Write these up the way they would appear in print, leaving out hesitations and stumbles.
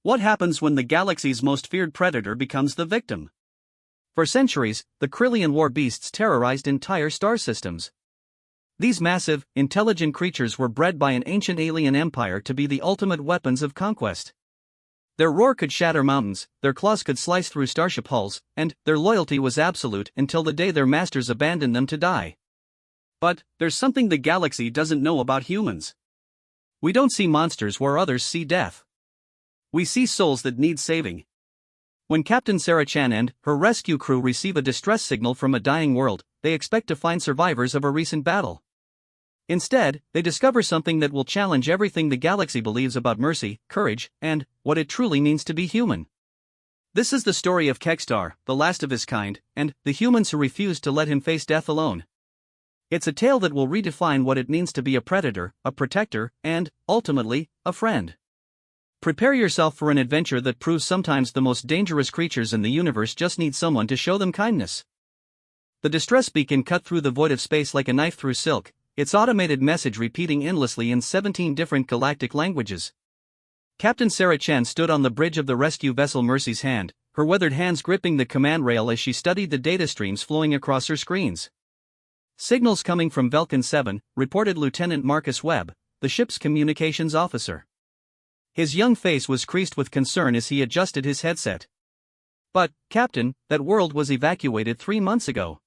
What happens when the galaxy's most feared predator becomes the victim? For centuries, the Kryllian war beasts terrorized entire star systems. These massive, intelligent creatures were bred by an ancient alien empire to be the ultimate weapons of conquest. Their roar could shatter mountains, their claws could slice through starship hulls, and their loyalty was absolute until the day their masters abandoned them to die. But there's something the galaxy doesn't know about humans. We don't see monsters where others see death. We see souls that need saving. When Captain Sarah Chan and her rescue crew receive a distress signal from a dying world, they expect to find survivors of a recent battle. Instead, they discover something that will challenge everything the galaxy believes about mercy, courage, and what it truly means to be human. This is the story of Kekstar, the last of his kind, and the humans who refused to let him face death alone. It's a tale that will redefine what it means to be a predator, a protector, and, ultimately, a friend. Prepare yourself for an adventure that proves sometimes the most dangerous creatures in the universe just need someone to show them kindness. The distress beacon cut through the void of space like a knife through silk, its automated message repeating endlessly in 17 different galactic languages. Captain Sarah Chan stood on the bridge of the rescue vessel Mercy's Hand, her weathered hands gripping the command rail as she studied the data streams flowing across her screens. Signals coming from Vulcan 7, reported Lieutenant Marcus Webb, the ship's communications officer. His young face was creased with concern as he adjusted his headset. But, Captain, that world was evacuated 3 months ago.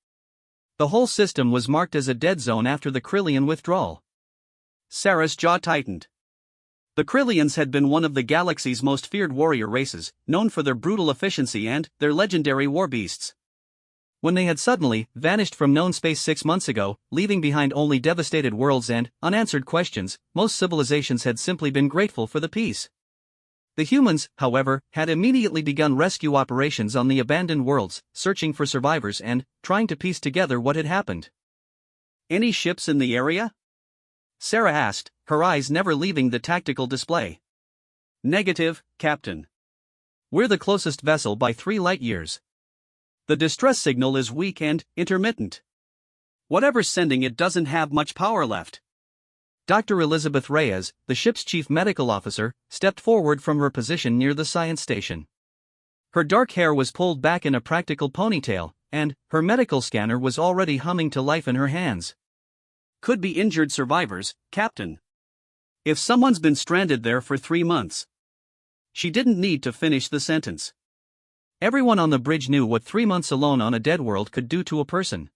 The whole system was marked as a dead zone after the Kryllian withdrawal. Sarah's jaw tightened. The Kryllians had been one of the galaxy's most feared warrior races, known for their brutal efficiency and their legendary war beasts. When they had suddenly vanished from known space 6 months ago, leaving behind only devastated worlds and unanswered questions, most civilizations had simply been grateful for the peace. The humans, however, had immediately begun rescue operations on the abandoned worlds, searching for survivors and trying to piece together what had happened. Any ships in the area? Sarah asked, her eyes never leaving the tactical display. Negative, Captain. We're the closest vessel by 3 light-years. The distress signal is weak and intermittent. Whatever's sending it doesn't have much power left. Dr. Elizabeth Reyes, the ship's chief medical officer, stepped forward from her position near the science station. Her dark hair was pulled back in a practical ponytail, and her medical scanner was already humming to life in her hands. Could be injured survivors, Captain. If someone's been stranded there for 3 months. She didn't need to finish the sentence. Everyone on the bridge knew what 3 months alone on a dead world could do to a person.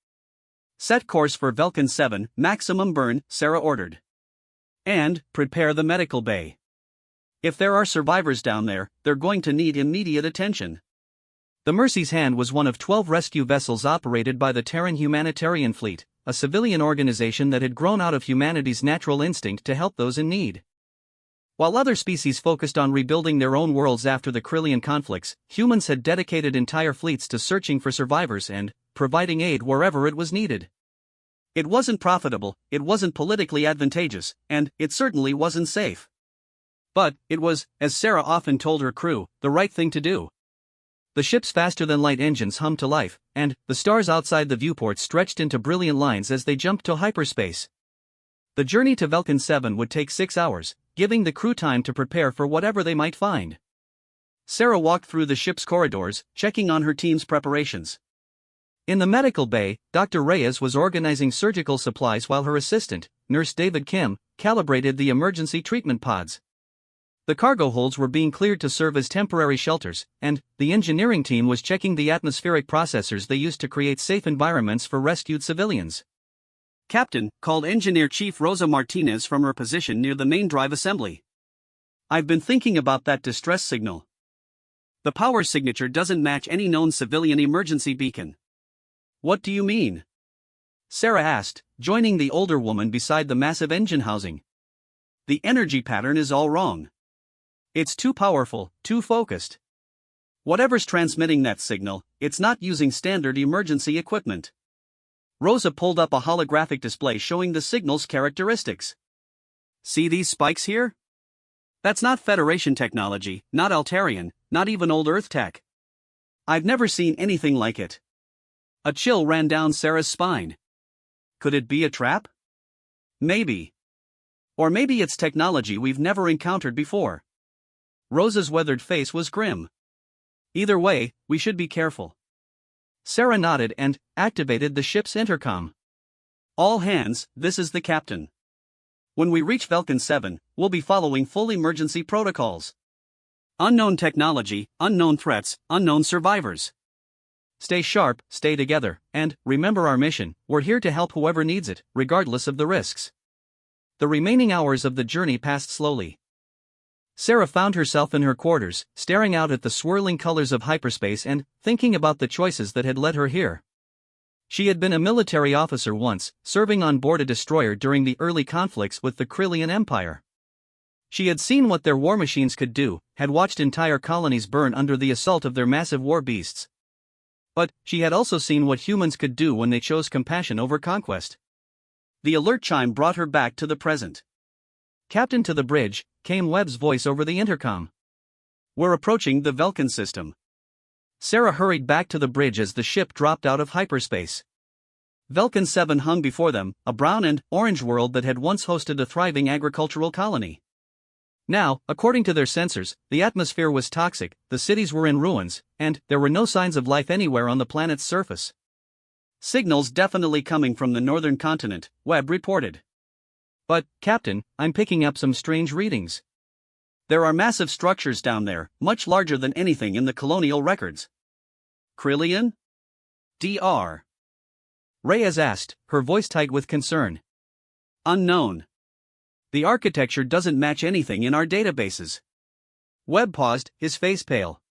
Set course for Vulcan 7, maximum burn, Sarah ordered. And prepare the medical bay. If there are survivors down there, they're going to need immediate attention. The Mercy's Hand was one of 12 rescue vessels operated by the Terran Humanitarian Fleet, a civilian organization that had grown out of humanity's natural instinct to help those in need. While other species focused on rebuilding their own worlds after the Kryllian conflicts, humans had dedicated entire fleets to searching for survivors and providing aid wherever it was needed. It wasn't profitable, it wasn't politically advantageous, and it certainly wasn't safe. But it was, as Sarah often told her crew, the right thing to do. The ship's faster-than-light engines hummed to life, and the stars outside the viewport stretched into brilliant lines as they jumped to hyperspace. The journey to Vulcan 7 would take 6 hours, giving the crew time to prepare for whatever they might find. Sarah walked through the ship's corridors, checking on her team's preparations. In the medical bay, Dr. Reyes was organizing surgical supplies while her assistant, Nurse David Kim, calibrated the emergency treatment pods. The cargo holds were being cleared to serve as temporary shelters, and the engineering team was checking the atmospheric processors they used to create safe environments for rescued civilians. Captain, called Engineer Chief Rosa Martinez from her position near the main drive assembly. I've been thinking about that distress signal. The power signature doesn't match any known civilian emergency beacon. What do you mean? Sarah asked, joining the older woman beside the massive engine housing. The energy pattern is all wrong. It's too powerful, too focused. Whatever's transmitting that signal, it's not using standard emergency equipment. Rosa pulled up a holographic display showing the signal's characteristics. See these spikes here? That's not Federation technology, not Altarian, not even old Earth tech. I've never seen anything like it. A chill ran down Sarah's spine. Could it be a trap? Maybe. Or maybe it's technology we've never encountered before. Rose's weathered face was grim. Either way, we should be careful. Sarah nodded and activated the ship's intercom. All hands, this is the captain. When we reach Vulcan 7, we'll be following full emergency protocols. Unknown technology, unknown threats, unknown survivors. Stay sharp, stay together, and remember our mission: we're here to help whoever needs it, regardless of the risks. The remaining hours of the journey passed slowly. Sarah found herself in her quarters, staring out at the swirling colors of hyperspace and thinking about the choices that had led her here. She had been a military officer once, serving on board a destroyer during the early conflicts with the Krillian Empire. She had seen what their war machines could do, had watched entire colonies burn under the assault of their massive war beasts. But she had also seen what humans could do when they chose compassion over conquest. The alert chime brought her back to the present. "Captain, to the bridge," came Webb's voice over the intercom. "We're approaching the Vulcan system." Sarah hurried back to the bridge as the ship dropped out of hyperspace. Vulcan 7 hung before them, a brown and orange world that had once hosted a thriving agricultural colony. Now, according to their sensors, the atmosphere was toxic, the cities were in ruins, and there were no signs of life anywhere on the planet's surface. "Signals definitely coming from the northern continent," Webb reported. "But, Captain, I'm picking up some strange readings. There are massive structures down there, much larger than anything in the colonial records." "Krillian? Dr. Reyes asked, her voice tight with concern. "Unknown. The architecture doesn't match anything in our databases." Webb paused, his face pale.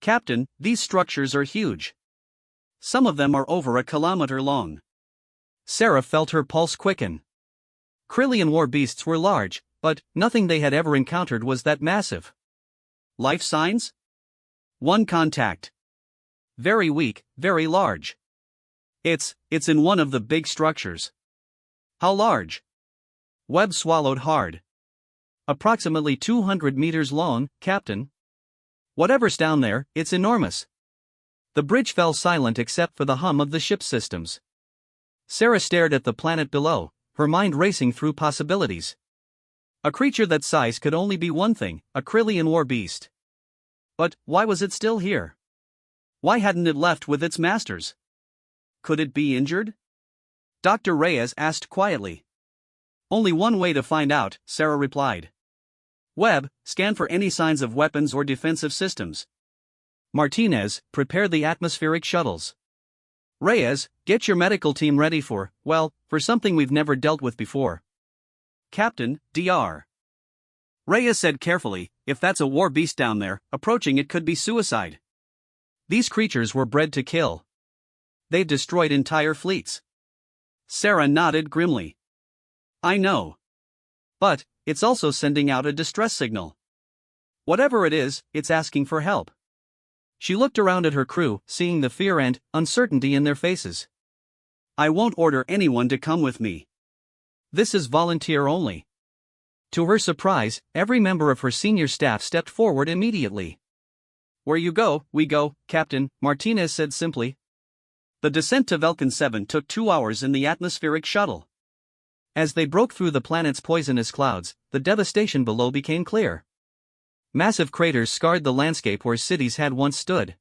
"Captain, these structures are huge. Some of them are over a kilometer long." Sarah felt her pulse quicken. Krillian war beasts were large, but nothing they had ever encountered was that massive. "Life signs?" "One contact. Very weak, very large. It's in one of the big structures." "How large?" Webb swallowed hard. "Approximately 200 meters long, Captain. Whatever's down there, it's enormous." The bridge fell silent except for the hum of the ship's systems. Sarah stared at the planet below, her mind racing through possibilities. A creature that size could only be one thing, a Krillian war beast. But why was it still here? Why hadn't it left with its masters? Could it be injured? Dr. Reyes asked quietly. "Only one way to find out," Sarah replied. "Webb, scan for any signs of weapons or defensive systems. Martinez, prepare the atmospheric shuttles. Reyes, get your medical team ready for something we've never dealt with before." "Captain, Dr. Reyes said carefully, "If that's a war beast down there, approaching it could be suicide. These creatures were bred to kill. They've destroyed entire fleets." Sarah nodded grimly. "I know. But it's also sending out a distress signal. Whatever it is, it's asking for help." She looked around at her crew, seeing the fear and uncertainty in their faces. "I won't order anyone to come with me. This is volunteer only." To her surprise, every member of her senior staff stepped forward immediately. "Where you go, we go, Captain," Martinez said simply. The descent to Vulcan 7 took 2 hours in the atmospheric shuttle. As they broke through the planet's poisonous clouds, the devastation below became clear. Massive craters scarred the landscape where cities had once stood.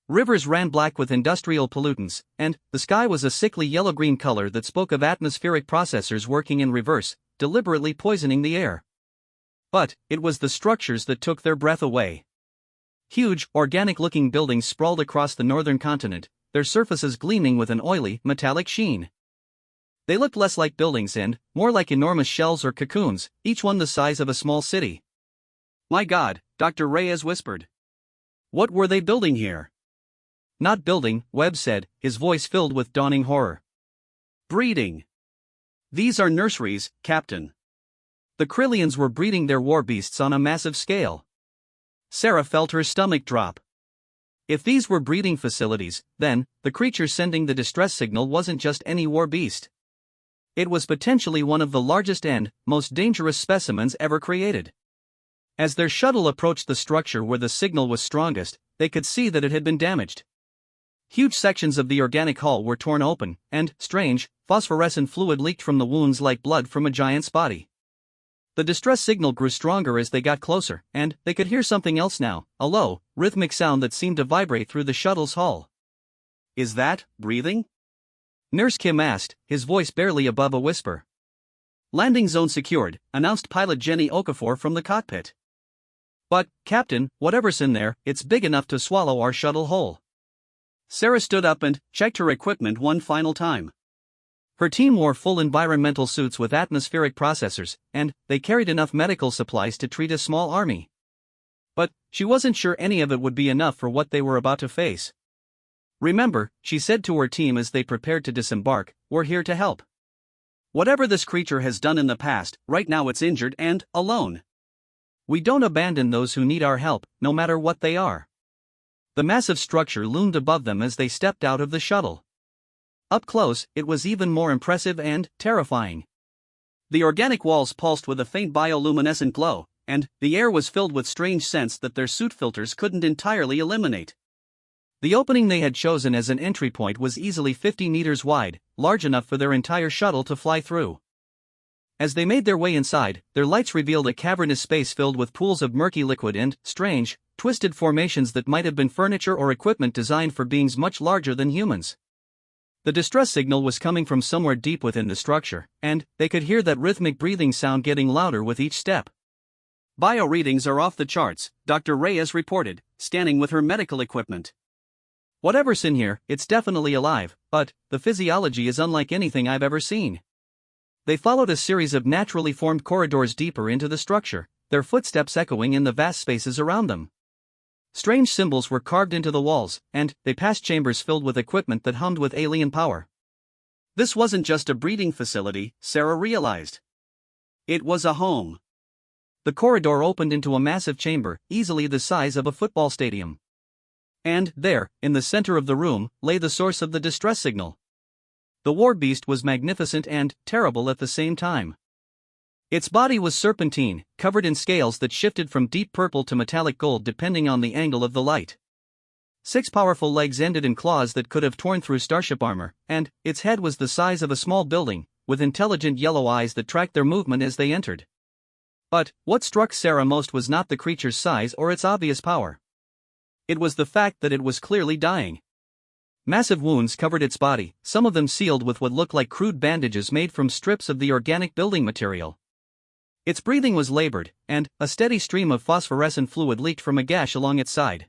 Rivers ran black with industrial pollutants, and the sky was a sickly yellow-green color that spoke of atmospheric processors working in reverse, deliberately poisoning the air. But it was the structures that took their breath away. Huge, organic-looking buildings sprawled across the northern continent, their surfaces gleaming with an oily, metallic sheen. They looked less like buildings and more like enormous shells or cocoons, each one the size of a small city. "My God," Dr. Reyes whispered. "What were they building here?" "Not building," Webb said, his voice filled with dawning horror. "Breeding. These are nurseries, Captain. The Krillians were breeding their war beasts on a massive scale." Sarah felt her stomach drop. If these were breeding facilities, then the creature sending the distress signal wasn't just any war beast. It was potentially one of the largest and most dangerous specimens ever created. As their shuttle approached the structure where the signal was strongest, they could see that it had been damaged. Huge sections of the organic hull were torn open, and strange, phosphorescent fluid leaked from the wounds like blood from a giant's body. The distress signal grew stronger as they got closer, and they could hear something else now, a low, rhythmic sound that seemed to vibrate through the shuttle's hull. "Is that breathing?" Nurse Kim asked, his voice barely above a whisper. "Landing zone secured," announced pilot Jenny Okafor from the cockpit. "But, Captain, whatever's in there, it's big enough to swallow our shuttle whole." Sarah stood up and checked her equipment one final time. Her team wore full environmental suits with atmospheric processors, and they carried enough medical supplies to treat a small army. But she wasn't sure any of it would be enough for what they were about to face. "Remember," she said to her team as they prepared to disembark, "we're here to help. Whatever this creature has done in the past, right now it's injured and alone. We don't abandon those who need our help, no matter what they are." The massive structure loomed above them as they stepped out of the shuttle. Up close, it was even more impressive and terrifying. The organic walls pulsed with a faint bioluminescent glow, and the air was filled with strange scents that their suit filters couldn't entirely eliminate. The opening they had chosen as an entry point was easily 50 meters wide, large enough for their entire shuttle to fly through. As they made their way inside, their lights revealed a cavernous space filled with pools of murky liquid and strange, twisted formations that might have been furniture or equipment designed for beings much larger than humans. The distress signal was coming from somewhere deep within the structure, and they could hear that rhythmic breathing sound getting louder with each step. "Bio readings are off the charts," Dr. Reyes reported, scanning with her medical equipment. "Whatever's in here, it's definitely alive, but the physiology is unlike anything I've ever seen." They followed a series of naturally formed corridors deeper into the structure, their footsteps echoing in the vast spaces around them. Strange symbols were carved into the walls, and they passed chambers filled with equipment that hummed with alien power. This wasn't just a breeding facility, Sarah realized. It was a home. The corridor opened into a massive chamber, easily the size of a football stadium. And there, in the center of the room, lay the source of the distress signal. The war beast was magnificent and terrible at the same time. Its body was serpentine, covered in scales that shifted from deep purple to metallic gold depending on the angle of the light. 6 powerful legs ended in claws that could have torn through starship armor, and its head was the size of a small building, with intelligent yellow eyes that tracked their movement as they entered. But what struck Sarah most was not the creature's size or its obvious power. It was the fact that it was clearly dying. Massive wounds covered its body, some of them sealed with what looked like crude bandages made from strips of the organic building material. Its breathing was labored, and a steady stream of phosphorescent fluid leaked from a gash along its side.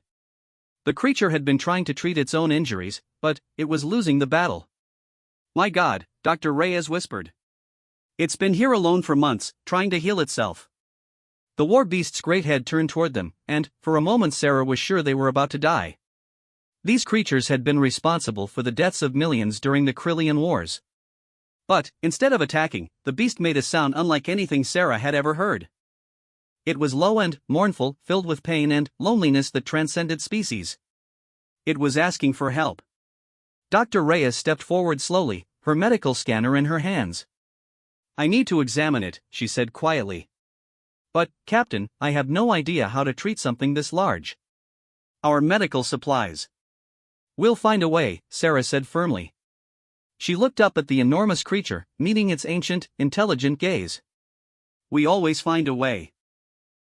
The creature had been trying to treat its own injuries, but it was losing the battle. "My God," Dr. Reyes whispered. "It's been here alone for months, trying to heal itself." The war beast's great head turned toward them, and for a moment Sarah was sure they were about to die. These creatures had been responsible for the deaths of millions during the Krillian Wars. But, instead of attacking, the beast made a sound unlike anything Sarah had ever heard. It was low and mournful, filled with pain and loneliness that transcended species. It was asking for help. Dr. Reyes stepped forward slowly, her medical scanner in her hands. "I need to examine it," she said quietly. "But, Captain, I have no idea how to treat something this large." "Our medical supplies." "We'll find a way," Sarah said firmly. She looked up at the enormous creature, meeting its ancient, intelligent gaze. "We always find a way."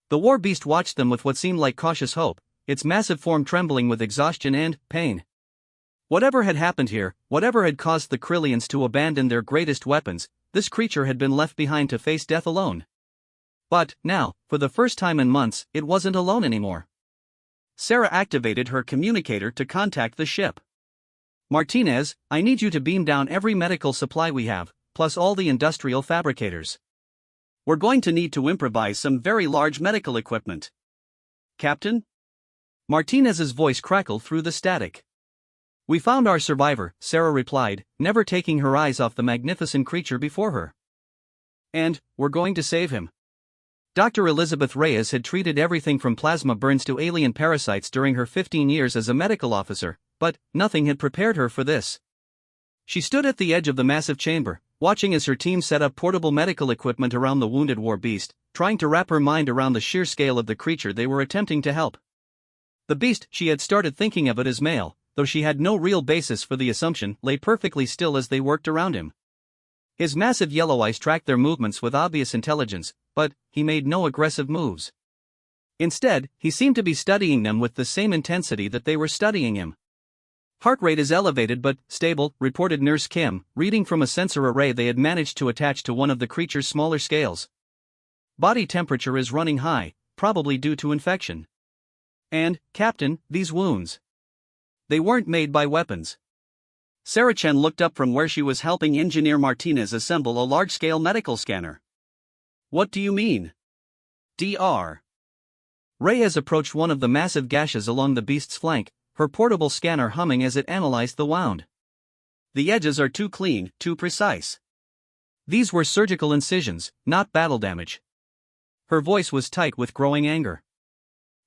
The war beast watched them with what seemed like cautious hope, its massive form trembling with exhaustion and pain. Whatever had happened here, whatever had caused the Krillians to abandon their greatest weapons, this creature had been left behind to face death alone. But now, for the first time in months, it wasn't alone anymore. Sarah activated her communicator to contact the ship. "Martinez, I need you to beam down every medical supply we have, plus all the industrial fabricators. We're going to need to improvise some very large medical equipment." "Captain?" Martinez's voice crackled through the static. "We found our survivor," Sarah replied, never taking her eyes off the magnificent creature before her. "And we're going to save him." Dr. Elizabeth Reyes had treated everything from plasma burns to alien parasites during her 15 years as a medical officer, but nothing had prepared her for this. She stood at the edge of the massive chamber, watching as her team set up portable medical equipment around the wounded war beast, trying to wrap her mind around the sheer scale of the creature they were attempting to help. The beast, she had started thinking of it as male, though she had no real basis for the assumption, lay perfectly still as they worked around him. His massive yellow eyes tracked their movements with obvious intelligence, but he made no aggressive moves. Instead, he seemed to be studying them with the same intensity that they were studying him. Heart rate is elevated but stable, reported Nurse Kim, reading from a sensor array they had managed to attach to one of the creature's smaller scales. Body temperature is running high, probably due to infection. And, Captain, these wounds. They weren't made by weapons. Sarah Chen looked up from where she was helping Engineer Martinez assemble a large-scale medical scanner. What do you mean? Dr. Reyes approached one of the massive gashes along the beast's flank, her portable scanner humming as it analyzed the wound. The edges are too clean, too precise. These were surgical incisions, not battle damage. Her voice was tight with growing anger.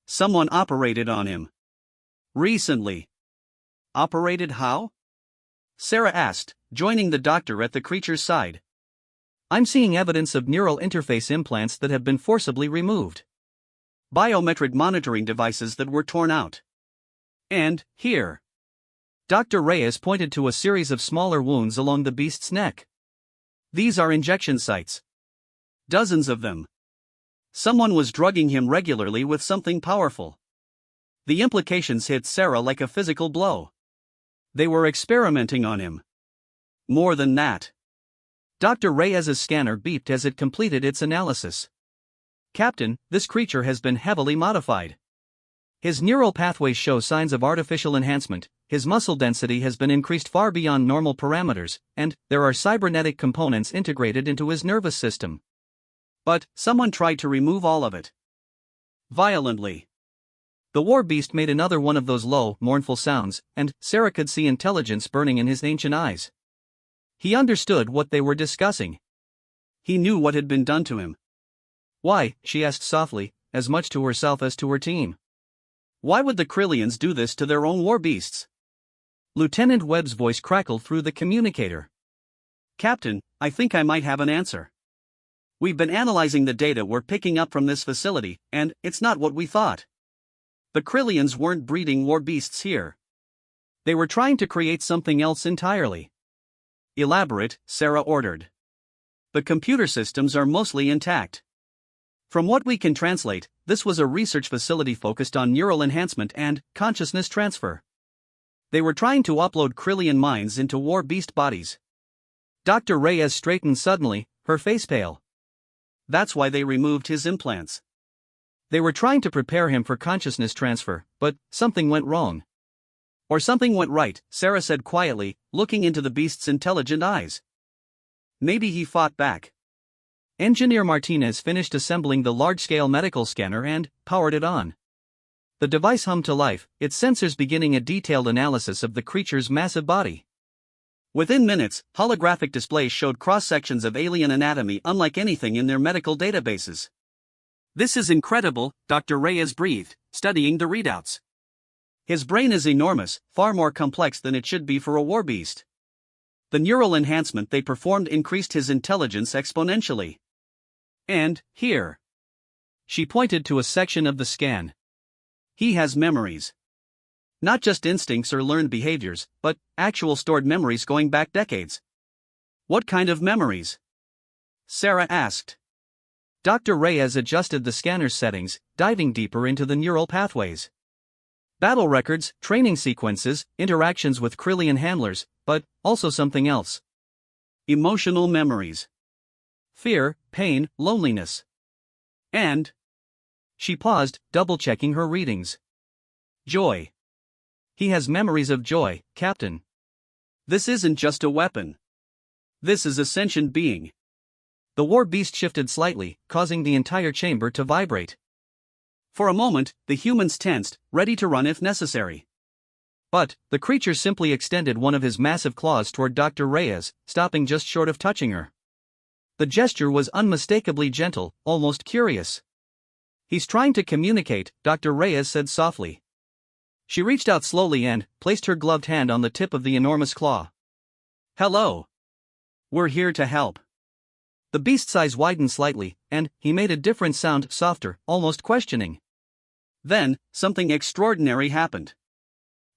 Someone operated on him. Recently. Operated how? Sarah asked, joining the doctor at the creature's side. I'm seeing evidence of neural interface implants that have been forcibly removed. Biometric monitoring devices that were torn out. And, here. Dr. Reyes pointed to a series of smaller wounds along the beast's neck. These are injection sites. Dozens of them. Someone was drugging him regularly with something powerful. The implications hit Sarah like a physical blow. They were experimenting on him. More than that. Dr. Reyes's scanner beeped as it completed its analysis. Captain, this creature has been heavily modified. His neural pathways show signs of artificial enhancement, his muscle density has been increased far beyond normal parameters, and there are cybernetic components integrated into his nervous system. But someone tried to remove all of it. Violently. The war beast made another one of those low, mournful sounds, and Sarah could see intelligence burning in his ancient eyes. He understood what they were discussing. He knew what had been done to him. Why, she asked softly, as much to herself as to her team. Why would the Krillians do this to their own war beasts? Lieutenant Webb's voice crackled through the communicator. Captain, I think I might have an answer. We've been analyzing the data we're picking up from this facility, and it's not what we thought. The Krillians weren't breeding war beasts here. They were trying to create something else entirely. Elaborate, Sarah ordered. The computer systems are mostly intact. From what we can translate, this was a research facility focused on neural enhancement and consciousness transfer. They were trying to upload Krillian minds into war beast bodies. Dr. Reyes straightened suddenly, her face pale. That's why they removed his implants. They were trying to prepare him for consciousness transfer, but something went wrong. Or something went right, Sarah said quietly, looking into the beast's intelligent eyes. Maybe he fought back. Engineer Martinez finished assembling the large-scale medical scanner and powered it on. The device hummed to life, its sensors beginning a detailed analysis of the creature's massive body. Within minutes, holographic displays showed cross-sections of alien anatomy unlike anything in their medical databases. This is incredible, Dr. Reyes breathed, studying the readouts. His brain is enormous, far more complex than it should be for a war beast. The neural enhancement they performed increased his intelligence exponentially. And, here. She pointed to a section of the scan. He has memories. Not just instincts or learned behaviors, but actual stored memories going back decades. What kind of memories? Sarah asked. Dr. Reyes adjusted the scanner's settings, diving deeper into the neural pathways. Battle records, training sequences, interactions with Krillian handlers, but also something else. Emotional memories. Fear, pain, loneliness. And... She paused, double-checking her readings. Joy. He has memories of joy, Captain. This isn't just a weapon. This is a sentient being. The war beast shifted slightly, causing the entire chamber to vibrate. For a moment, the humans tensed, ready to run if necessary. But, the creature simply extended one of his massive claws toward Dr. Reyes, stopping just short of touching her. The gesture was unmistakably gentle, almost curious. He's trying to communicate, Dr. Reyes said softly. She reached out slowly and placed her gloved hand on the tip of the enormous claw. Hello. We're here to help. The beast's eyes widened slightly, and he made a different sound, softer, almost questioning. Then, something extraordinary happened.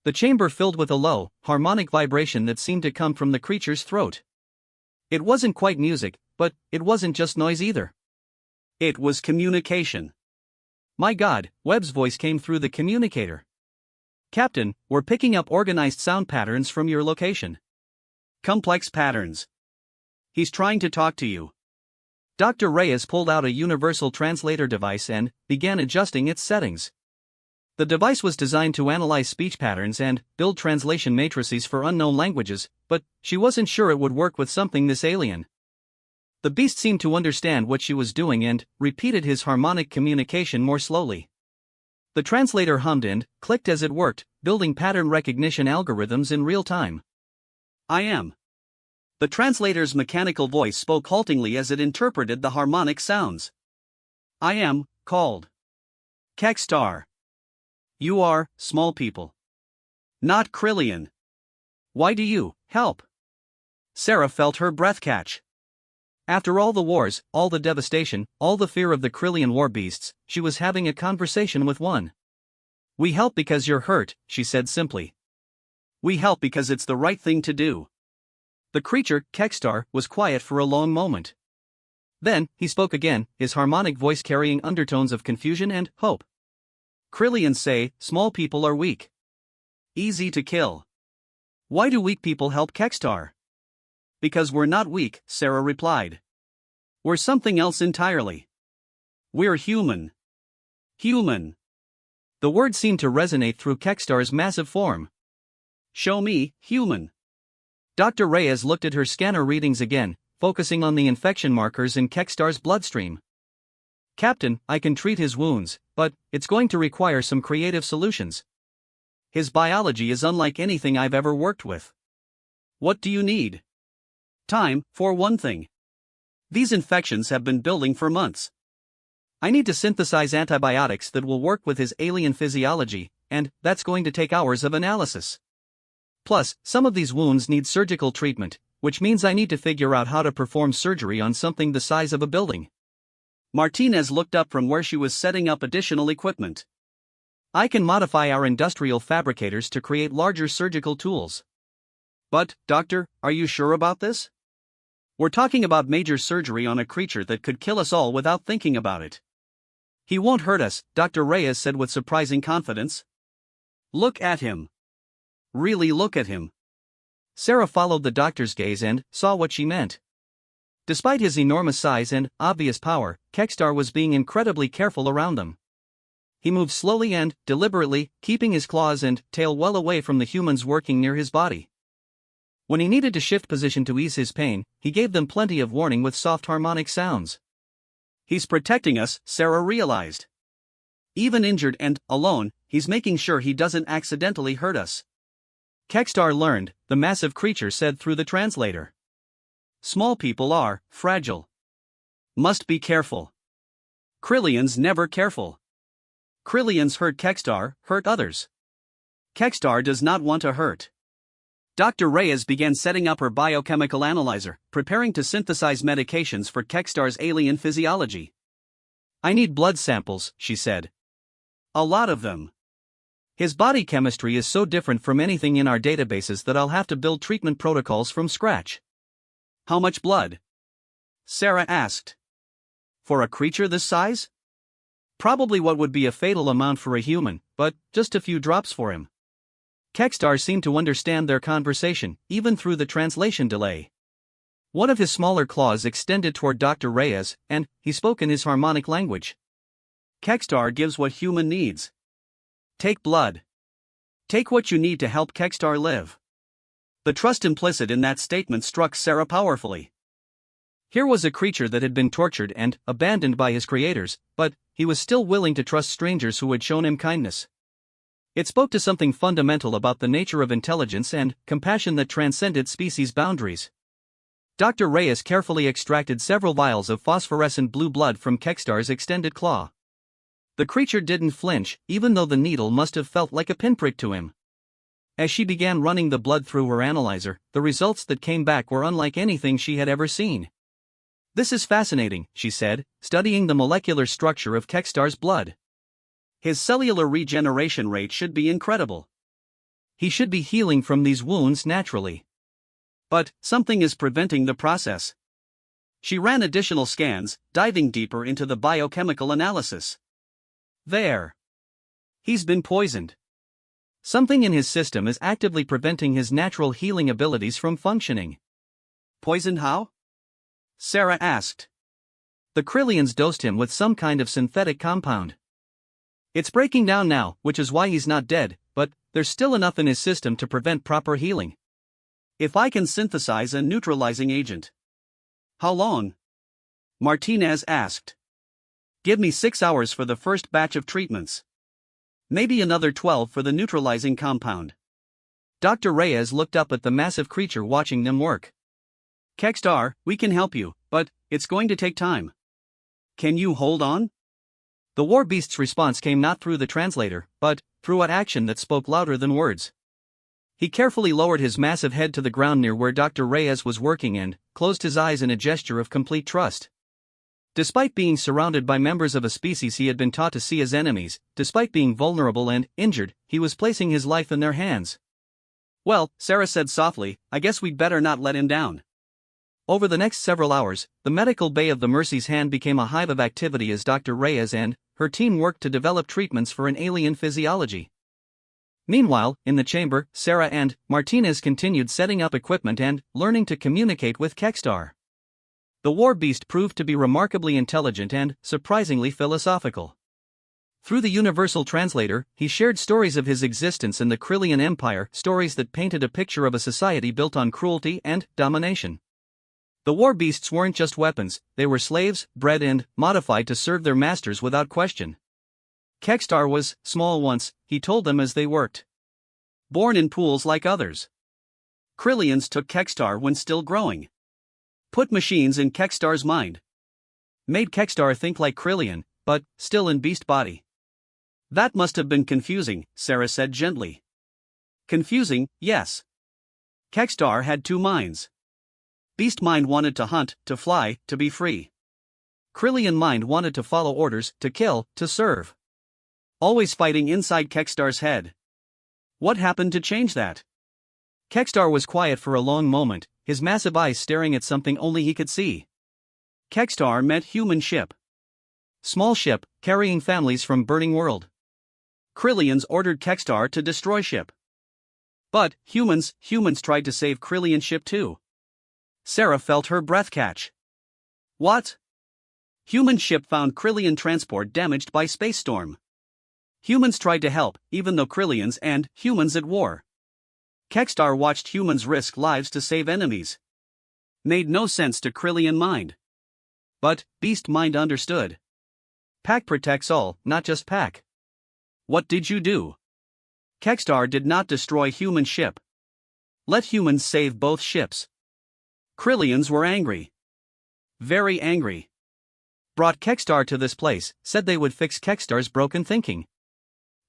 The chamber filled with a low, harmonic vibration that seemed to come from the creature's throat. It wasn't quite music, but it wasn't just noise either. It was communication. My God, Webb's voice came through the communicator. Captain, we're picking up organized sound patterns from your location. Complex patterns. He's trying to talk to you. Dr. Reyes pulled out a universal translator device and began adjusting its settings. The device was designed to analyze speech patterns and build translation matrices for unknown languages, but she wasn't sure it would work with something this alien. The beast seemed to understand what she was doing and repeated his harmonic communication more slowly. The translator hummed and clicked as it worked, building pattern recognition algorithms in real time. I am. The translator's mechanical voice spoke haltingly as it interpreted the harmonic sounds. I am called Kekstar. You are small people. Not Krillian. Why do you help? Sarah felt her breath catch. After all the wars, all the devastation, all the fear of the Krillian war beasts, she was having a conversation with one. We help because you're hurt, she said simply. We help because it's the right thing to do. The creature, Kekstar, was quiet for a long moment. Then, he spoke again, his harmonic voice carrying undertones of confusion and hope. Krillians say, small people are weak. Easy to kill. Why do weak people help Kekstar? Because we're not weak, Sarah replied. We're something else entirely. We're human. Human. The word seemed to resonate through Kekstar's massive form. Show me, human. Dr. Reyes looked at her scanner readings again, focusing on the infection markers in Kekstar's bloodstream. Captain, I can treat his wounds, but it's going to require some creative solutions. His biology is unlike anything I've ever worked with. What do you need? Time, for one thing. These infections have been building for months. I need to synthesize antibiotics that will work with his alien physiology, and that's going to take hours of analysis. Plus, some of these wounds need surgical treatment, which means I need to figure out how to perform surgery on something the size of a building. Martinez looked up from where she was setting up additional equipment. I can modify our industrial fabricators to create larger surgical tools. But, Doctor, are you sure about this? We're talking about major surgery on a creature that could kill us all without thinking about it. He won't hurt us, Dr. Reyes said with surprising confidence. Look at him. Really look at him. Sarah followed the doctor's gaze and saw what she meant. Despite his enormous size and obvious power, Kekstar was being incredibly careful around them. He moved slowly and deliberately, keeping his claws and tail well away from the humans working near his body. When he needed to shift position to ease his pain, he gave them plenty of warning with soft harmonic sounds. He's protecting us, Sarah realized. Even injured and alone, he's making sure he doesn't accidentally hurt us. Kekstar learned, the massive creature said through the translator. Small people are fragile. Must be careful. Krillians never careful. Krillians hurt Kekstar, hurt others. Kekstar does not want to hurt. Dr. Reyes began setting up her biochemical analyzer, preparing to synthesize medications for Kekstar's alien physiology. I need blood samples, she said. A lot of them. His body chemistry is so different from anything in our databases that I'll have to build treatment protocols from scratch. How much blood? Sarah asked. For a creature this size? Probably what would be a fatal amount for a human, but just a few drops for him. Kekstar seemed to understand their conversation, even through the translation delay. One of his smaller claws extended toward Dr. Reyes, and he spoke in his harmonic language. Kekstar gives what human needs. Take blood. Take what you need to help Kekstar live. The trust implicit in that statement struck Sarah powerfully. Here was a creature that had been tortured and abandoned by his creators, but he was still willing to trust strangers who had shown him kindness. It spoke to something fundamental about the nature of intelligence and compassion that transcended species boundaries. Dr. Reyes carefully extracted several vials of phosphorescent blue blood from Kekstar's extended claw. The creature didn't flinch, even though the needle must have felt like a pinprick to him. As she began running the blood through her analyzer, the results that came back were unlike anything she had ever seen. This is fascinating, she said, studying the molecular structure of Kekstar's blood. His cellular regeneration rate should be incredible. He should be healing from these wounds naturally. But something is preventing the process. She ran additional scans, diving deeper into the biochemical analysis. There. He's been poisoned. Something in his system is actively preventing his natural healing abilities from functioning. Poisoned how? Sarah asked. The Krillians dosed him with some kind of synthetic compound. It's breaking down now, which is why he's not dead, but there's still enough in his system to prevent proper healing. If I can synthesize a neutralizing agent. How long? Martinez asked. Give me 6 hours for the first batch of treatments. Maybe another 12 for the neutralizing compound. Dr. Reyes looked up at the massive creature watching them work. Kexstar, we can help you, but it's going to take time. Can you hold on? The war beast's response came not through the translator, but through an action that spoke louder than words. He carefully lowered his massive head to the ground near where Dr. Reyes was working and closed his eyes in a gesture of complete trust. Despite being surrounded by members of a species he had been taught to see as enemies, despite being vulnerable and injured, he was placing his life in their hands. Well, Sarah said softly, I guess we'd better not let him down. Over the next several hours, the medical bay of the Mercy's Hand became a hive of activity as Dr. Reyes and her team worked to develop treatments for an alien physiology. Meanwhile, in the chamber, Sarah and Martinez continued setting up equipment and learning to communicate with Kexstar. The war beast proved to be remarkably intelligent and surprisingly philosophical. Through the universal translator, he shared stories of his existence in the Krillian Empire, stories that painted a picture of a society built on cruelty and domination. The war beasts weren't just weapons, they were slaves, bred and modified to serve their masters without question. Kexstar was small once, he told them as they worked. Born in pools like others. Krillians took Kexstar when still growing. Put machines in Kexstar's mind. Made Kexstar think like Krillian, but still in beast body. That must have been confusing, Sarah said gently. Confusing, yes. Kexstar had two minds. Beast mind wanted to hunt, to fly, to be free. Krillian mind wanted to follow orders, to kill, to serve. Always fighting inside Kexstar's head. What happened to change that? Kexstar was quiet for a long moment, his massive eyes staring at something only he could see. Kexstar met human ship. Small ship, carrying families from burning world. Krillians ordered Kexstar to destroy ship. But humans tried to save Krillian ship too. Sarah felt her breath catch. What? Human ship found Krillian transport damaged by space storm. Humans tried to help, even though Krillians and humans at war. Kexstar watched humans risk lives to save enemies. Made no sense to Krillian mind. But beast mind understood. Pack protects all, not just pack. What did you do? Kexstar did not destroy human ship. Let humans save both ships. Krillians were angry. Very angry. Brought Kexstar to this place, said they would fix Kexstar's broken thinking.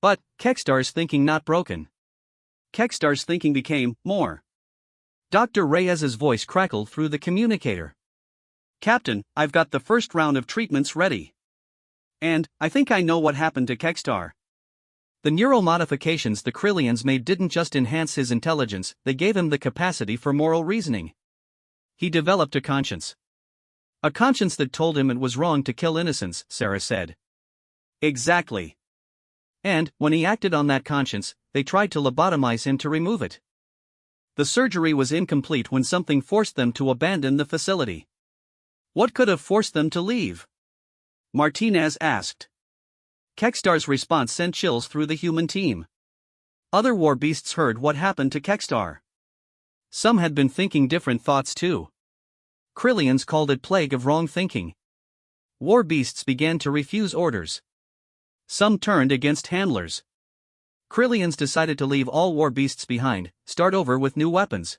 But Kexstar's thinking not broken. Kexstar's thinking became more. Dr. Reyes's voice crackled through the communicator. Captain, I've got the first round of treatments ready. And I think I know what happened to Kexstar. The neural modifications the Krillians made didn't just enhance his intelligence, they gave him the capacity for moral reasoning. He developed a conscience. A conscience that told him it was wrong to kill innocents, Sarah said. Exactly. And, when he acted on that conscience, they tried to lobotomize him to remove it. The surgery was incomplete when something forced them to abandon the facility. What could have forced them to leave? Martinez asked. Kexstar's response sent chills through the human team. Other war beasts heard what happened to Kexstar. Some had been thinking different thoughts too. Krillians called it plague of wrong thinking. War beasts began to refuse orders. Some turned against handlers. Krillians decided to leave all war beasts behind, start over with new weapons.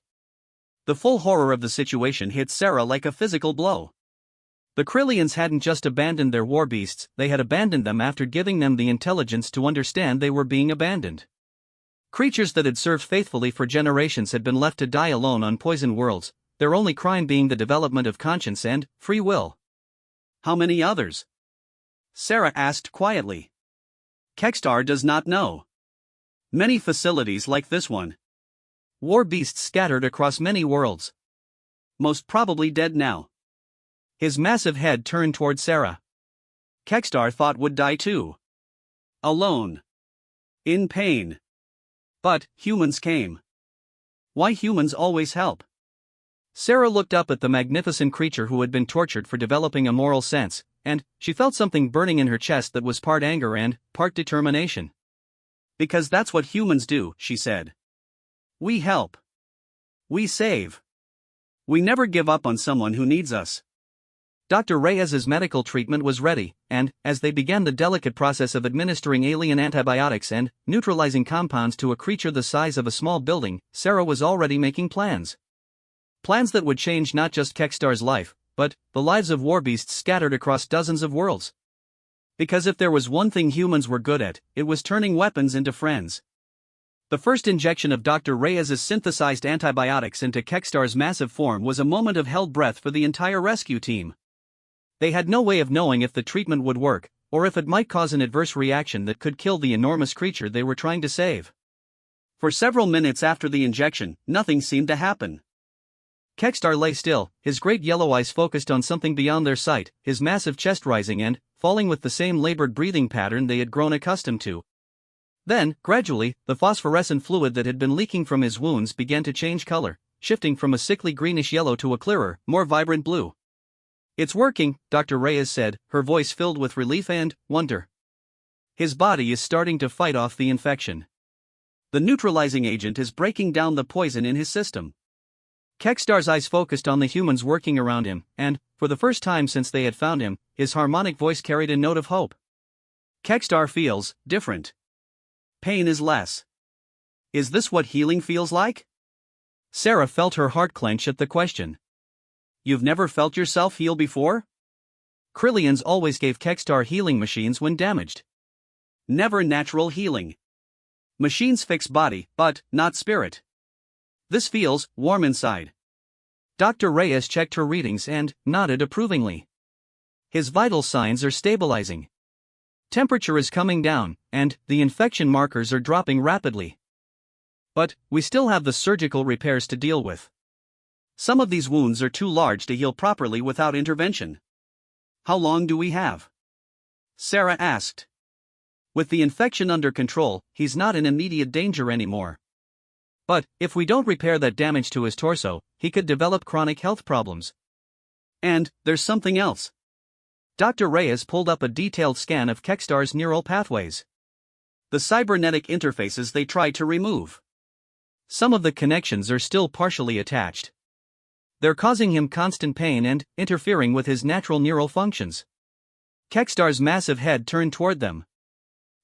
The full horror of the situation hit Sarah like a physical blow. The Krillians hadn't just abandoned their war beasts, they had abandoned them after giving them the intelligence to understand they were being abandoned. Creatures that had served faithfully for generations had been left to die alone on poisoned worlds, their only crime being the development of conscience and free will. How many others? Sarah asked quietly. Kexstar does not know. Many facilities like this one. War beasts scattered across many worlds. Most probably dead now. His massive head turned toward Sarah. Kextar thought would die too. Alone. In pain. But humans came. Why humans always help? Sarah looked up at the magnificent creature who had been tortured for developing a moral sense, and she felt something burning in her chest that was part anger and part determination. Because that's what humans do, she said. We help. We save. We never give up on someone who needs us. Dr. Reyes's medical treatment was ready, and, as they began the delicate process of administering alien antibiotics and neutralizing compounds to a creature the size of a small building, Sarah was already making plans. Plans that would change not just Kextar's life, but the lives of warbeasts scattered across dozens of worlds. Because if there was one thing humans were good at, it was turning weapons into friends. The first injection of Dr. Reyes's synthesized antibiotics into Kextar's massive form was a moment of held breath for the entire rescue team. They had no way of knowing if the treatment would work, or if it might cause an adverse reaction that could kill the enormous creature they were trying to save. For several minutes after the injection, nothing seemed to happen. Kextar lay still, his great yellow eyes focused on something beyond their sight, his massive chest rising and falling with the same labored breathing pattern they had grown accustomed to. Then, gradually, the phosphorescent fluid that had been leaking from his wounds began to change color, shifting from a sickly greenish yellow to a clearer, more vibrant blue. It's working, Dr. Reyes said, her voice filled with relief and wonder. His body is starting to fight off the infection. The neutralizing agent is breaking down the poison in his system. Kextar's eyes focused on the humans working around him, and, for the first time since they had found him, his harmonic voice carried a note of hope. Kextar feels different. Pain is less. Is this what healing feels like? Sarah felt her heart clench at the question. You've never felt yourself heal before? Krillians always gave Kextar healing machines when damaged. Never natural healing. Machines fix body, but not spirit. This feels warm inside. Dr. Reyes checked her readings and nodded approvingly. His vital signs are stabilizing. Temperature is coming down, and the infection markers are dropping rapidly. But we still have the surgical repairs to deal with. Some of these wounds are too large to heal properly without intervention. How long do we have? Sarah asked. With the infection under control, he's not in immediate danger anymore. But, if we don't repair that damage to his torso, he could develop chronic health problems. And, there's something else. Dr. Reyes pulled up a detailed scan of Kextar's neural pathways. The cybernetic interfaces they tried to remove. Some of the connections are still partially attached. They're causing him constant pain and interfering with his natural neural functions. Kextar's massive head turned toward them.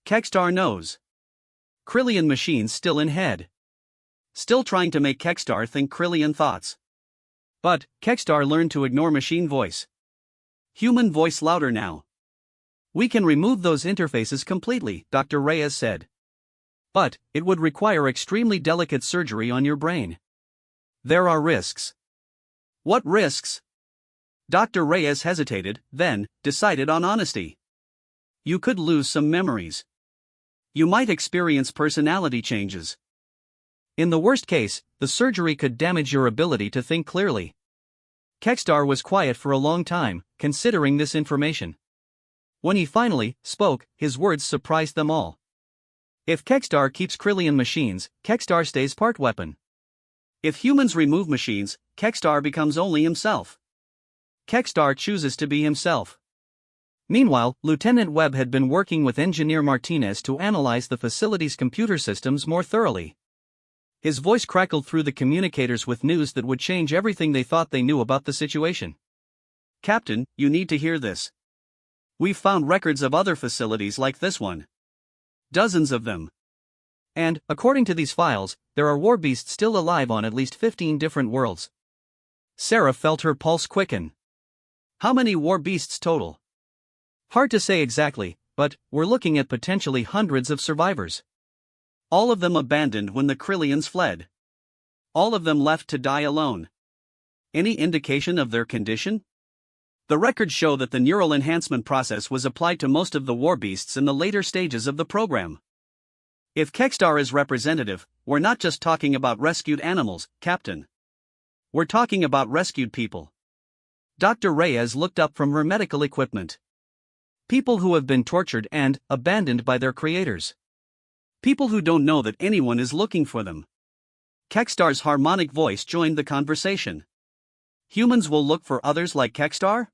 Kextar knows. Krillian machines still in head. Still trying to make Kextar think Krillian thoughts. But, Kextar learned to ignore machine voice. Human voice louder now. We can remove those interfaces completely, Dr. Reyes said. But, it would require extremely delicate surgery on your brain. There are risks. What risks? Dr. Reyes hesitated, then decided on honesty. You could lose some memories. You might experience personality changes. In the worst case, the surgery could damage your ability to think clearly. Kextar was quiet for a long time, considering this information. When he finally spoke, his words surprised them all. If Kextar keeps Krillian machines, Kextar stays part weapon. If humans remove machines, Kextar becomes only himself. Kextar chooses to be himself. Meanwhile, Lieutenant Webb had been working with Engineer Martinez to analyze the facility's computer systems more thoroughly. His voice crackled through the communicators with news that would change everything they thought they knew about the situation. Captain, you need to hear this. We've found records of other facilities like this one. Dozens of them. And, according to these files, there are warbeasts still alive on at least 15 different worlds. Sarah felt her pulse quicken. How many warbeasts total? Hard to say exactly, but we're looking at potentially hundreds of survivors. All of them abandoned when the Krillians fled. All of them left to die alone. Any indication of their condition? The records show that the neural enhancement process was applied to most of the warbeasts in the later stages of the program. If Kextar is representative, we're not just talking about rescued animals, Captain. We're talking about rescued people. Dr. Reyes looked up from her medical equipment. People who have been tortured and abandoned by their creators. People who don't know that anyone is looking for them. Kekstar's harmonic voice joined the conversation. Humans will look for others like Kekstar?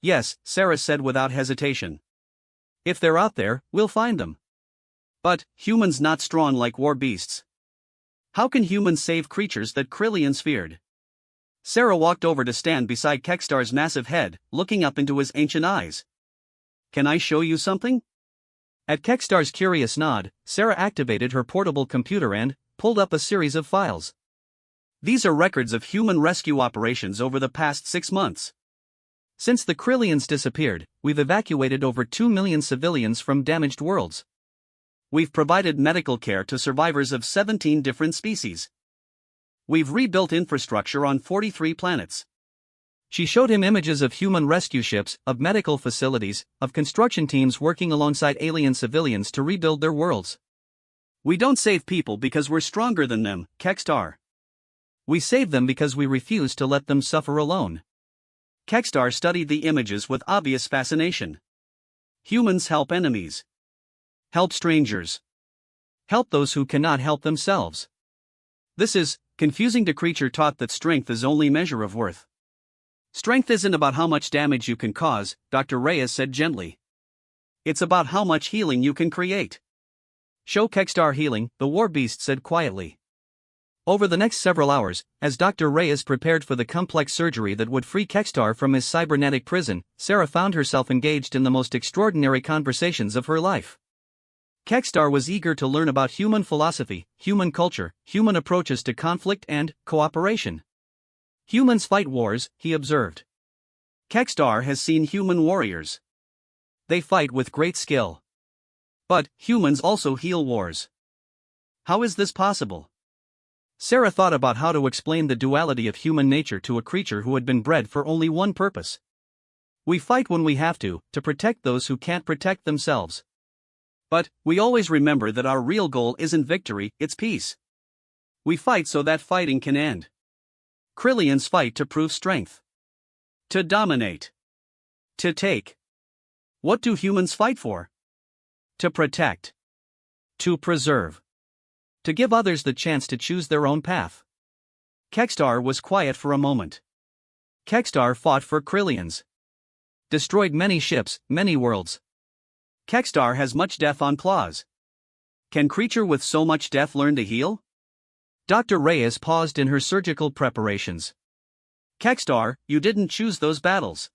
Yes, Sarah said without hesitation. If they're out there, we'll find them. But, humans not strong like war beasts. How can humans save creatures that Krillians feared? Sarah walked over to stand beside Kekstar's massive head, looking up into his ancient eyes. Can I show you something? At Kekstar's curious nod, Sarah activated her portable computer and pulled up a series of files. These are records of human rescue operations over the past 6 months. Since the Krillians disappeared, we've evacuated over 2 million civilians from damaged worlds. We've provided medical care to survivors of 17 different species. We've rebuilt infrastructure on 43 planets. She showed him images of human rescue ships, of medical facilities, of construction teams working alongside alien civilians to rebuild their worlds. We don't save people because we're stronger than them, Kekstar. We save them because we refuse to let them suffer alone. Kekstar studied the images with obvious fascination. Humans help enemies. Help strangers. Help those who cannot help themselves. This is confusing to creature taught that strength is only measure of worth. Strength isn't about how much damage you can cause, Dr. Reyes said gently. It's about how much healing you can create. Show Kekstar healing, the war beast said quietly. Over the next several hours, as Dr. Reyes prepared for the complex surgery that would free Kekstar from his cybernetic prison, Sarah found herself engaged in the most extraordinary conversations of her life. Kekstar was eager to learn about human philosophy, human culture, human approaches to conflict and cooperation. Humans fight wars, he observed. Kekstar has seen human warriors. They fight with great skill. But humans also heal wars. How is this possible? Sarah thought about how to explain the duality of human nature to a creature who had been bred for only one purpose. We fight when we have to protect those who can't protect themselves. But we always remember that our real goal isn't victory, it's peace. We fight so that fighting can end. Krillians fight to prove strength. To dominate. To take. What do humans fight for? To protect. To preserve. To give others the chance to choose their own path. Kekstar was quiet for a moment. Kekstar fought for Krillians. Destroyed many ships, many worlds. Kekstar has much death on claws. Can creature with so much death learn to heal? Dr. Reyes paused in her surgical preparations. Kekstar, you didn't choose those battles.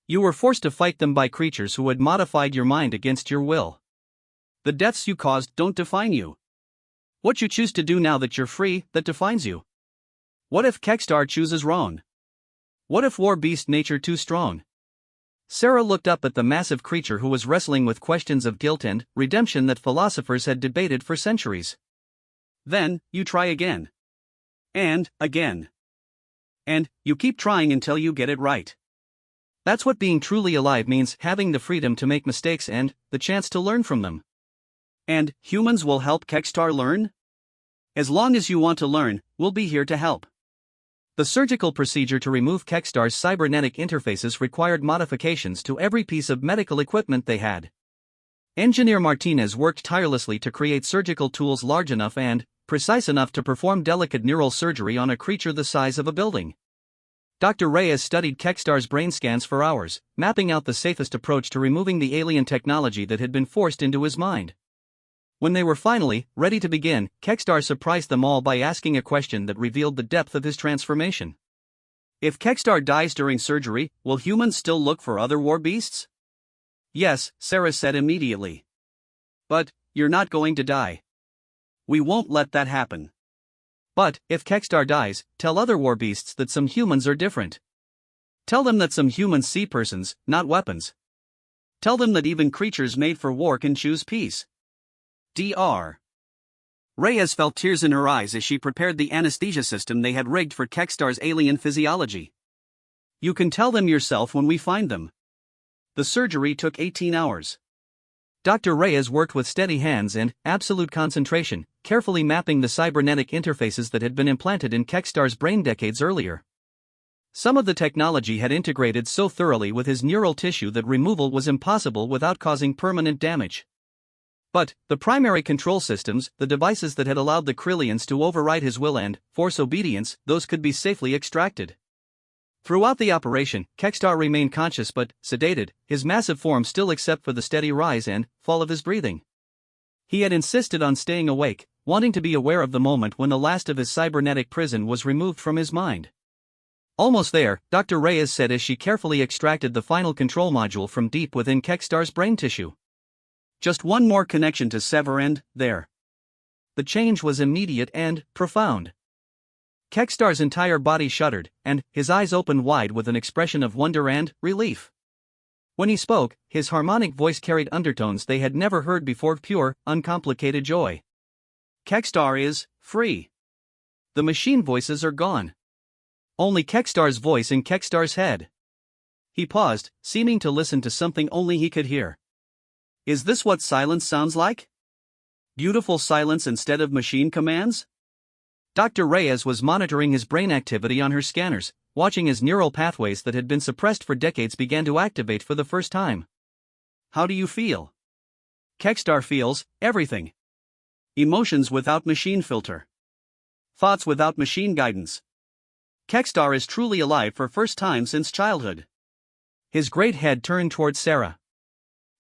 You were forced to fight them by creatures who had modified your mind against your will. The deaths you caused don't define you. What you choose to do now that you're free, that defines you. What if Kekstar chooses wrong? What if war beast nature too strong? Sarah looked up at the massive creature who was wrestling with questions of guilt and redemption that philosophers had debated for centuries. Then, you try again. And, again. And, you keep trying until you get it right. That's what being truly alive means, having the freedom to make mistakes and the chance to learn from them. And, humans will help Kekstar learn? As long as you want to learn, we'll be here to help. The surgical procedure to remove Kekstar's cybernetic interfaces required modifications to every piece of medical equipment they had. Engineer Martinez worked tirelessly to create surgical tools large enough and precise enough to perform delicate neural surgery on a creature the size of a building. Dr. Reyes studied Kekstar's brain scans for hours, mapping out the safest approach to removing the alien technology that had been forced into his mind. When they were finally ready to begin, Kekstar surprised them all by asking a question that revealed the depth of his transformation. If Kekstar dies during surgery, will humans still look for other war beasts? Yes, Sarah said immediately. But, you're not going to die. We won't let that happen. But, if Kekstar dies, tell other war beasts that some humans are different. Tell them that some humans see persons, not weapons. Tell them that even creatures made for war can choose peace. Dr. Reyes felt tears in her eyes as she prepared the anesthesia system they had rigged for Kekstar's alien physiology. You can tell them yourself when we find them. The surgery took 18 hours. Dr. Reyes worked with steady hands and absolute concentration, carefully mapping the cybernetic interfaces that had been implanted in Kekstar's brain decades earlier. Some of the technology had integrated so thoroughly with his neural tissue that removal was impossible without causing permanent damage. But the primary control systems, the devices that had allowed the Krillians to override his will and force obedience, those could be safely extracted. Throughout the operation, Kextar remained conscious but sedated, his massive form still except for the steady rise and fall of his breathing. He had insisted on staying awake, wanting to be aware of the moment when the last of his cybernetic prison was removed from his mind. Almost there, Dr. Reyes said as she carefully extracted the final control module from deep within Kextar's brain tissue. Just one more connection to sever and, there. The change was immediate and profound. Kextar's entire body shuddered, and his eyes opened wide with an expression of wonder and relief. When he spoke, his harmonic voice carried undertones they had never heard before, pure, uncomplicated joy. Kextar is free. The machine voices are gone. Only Kextar's voice in Kextar's head. He paused, seeming to listen to something only he could hear. Is this what silence sounds like? Beautiful silence instead of machine commands? Dr. Reyes was monitoring his brain activity on her scanners, watching as neural pathways that had been suppressed for decades began to activate for the first time. How do you feel? Kextar feels everything. Emotions without machine filter. Thoughts without machine guidance. Kextar is truly alive for first time since childhood. His great head turned towards Sarah.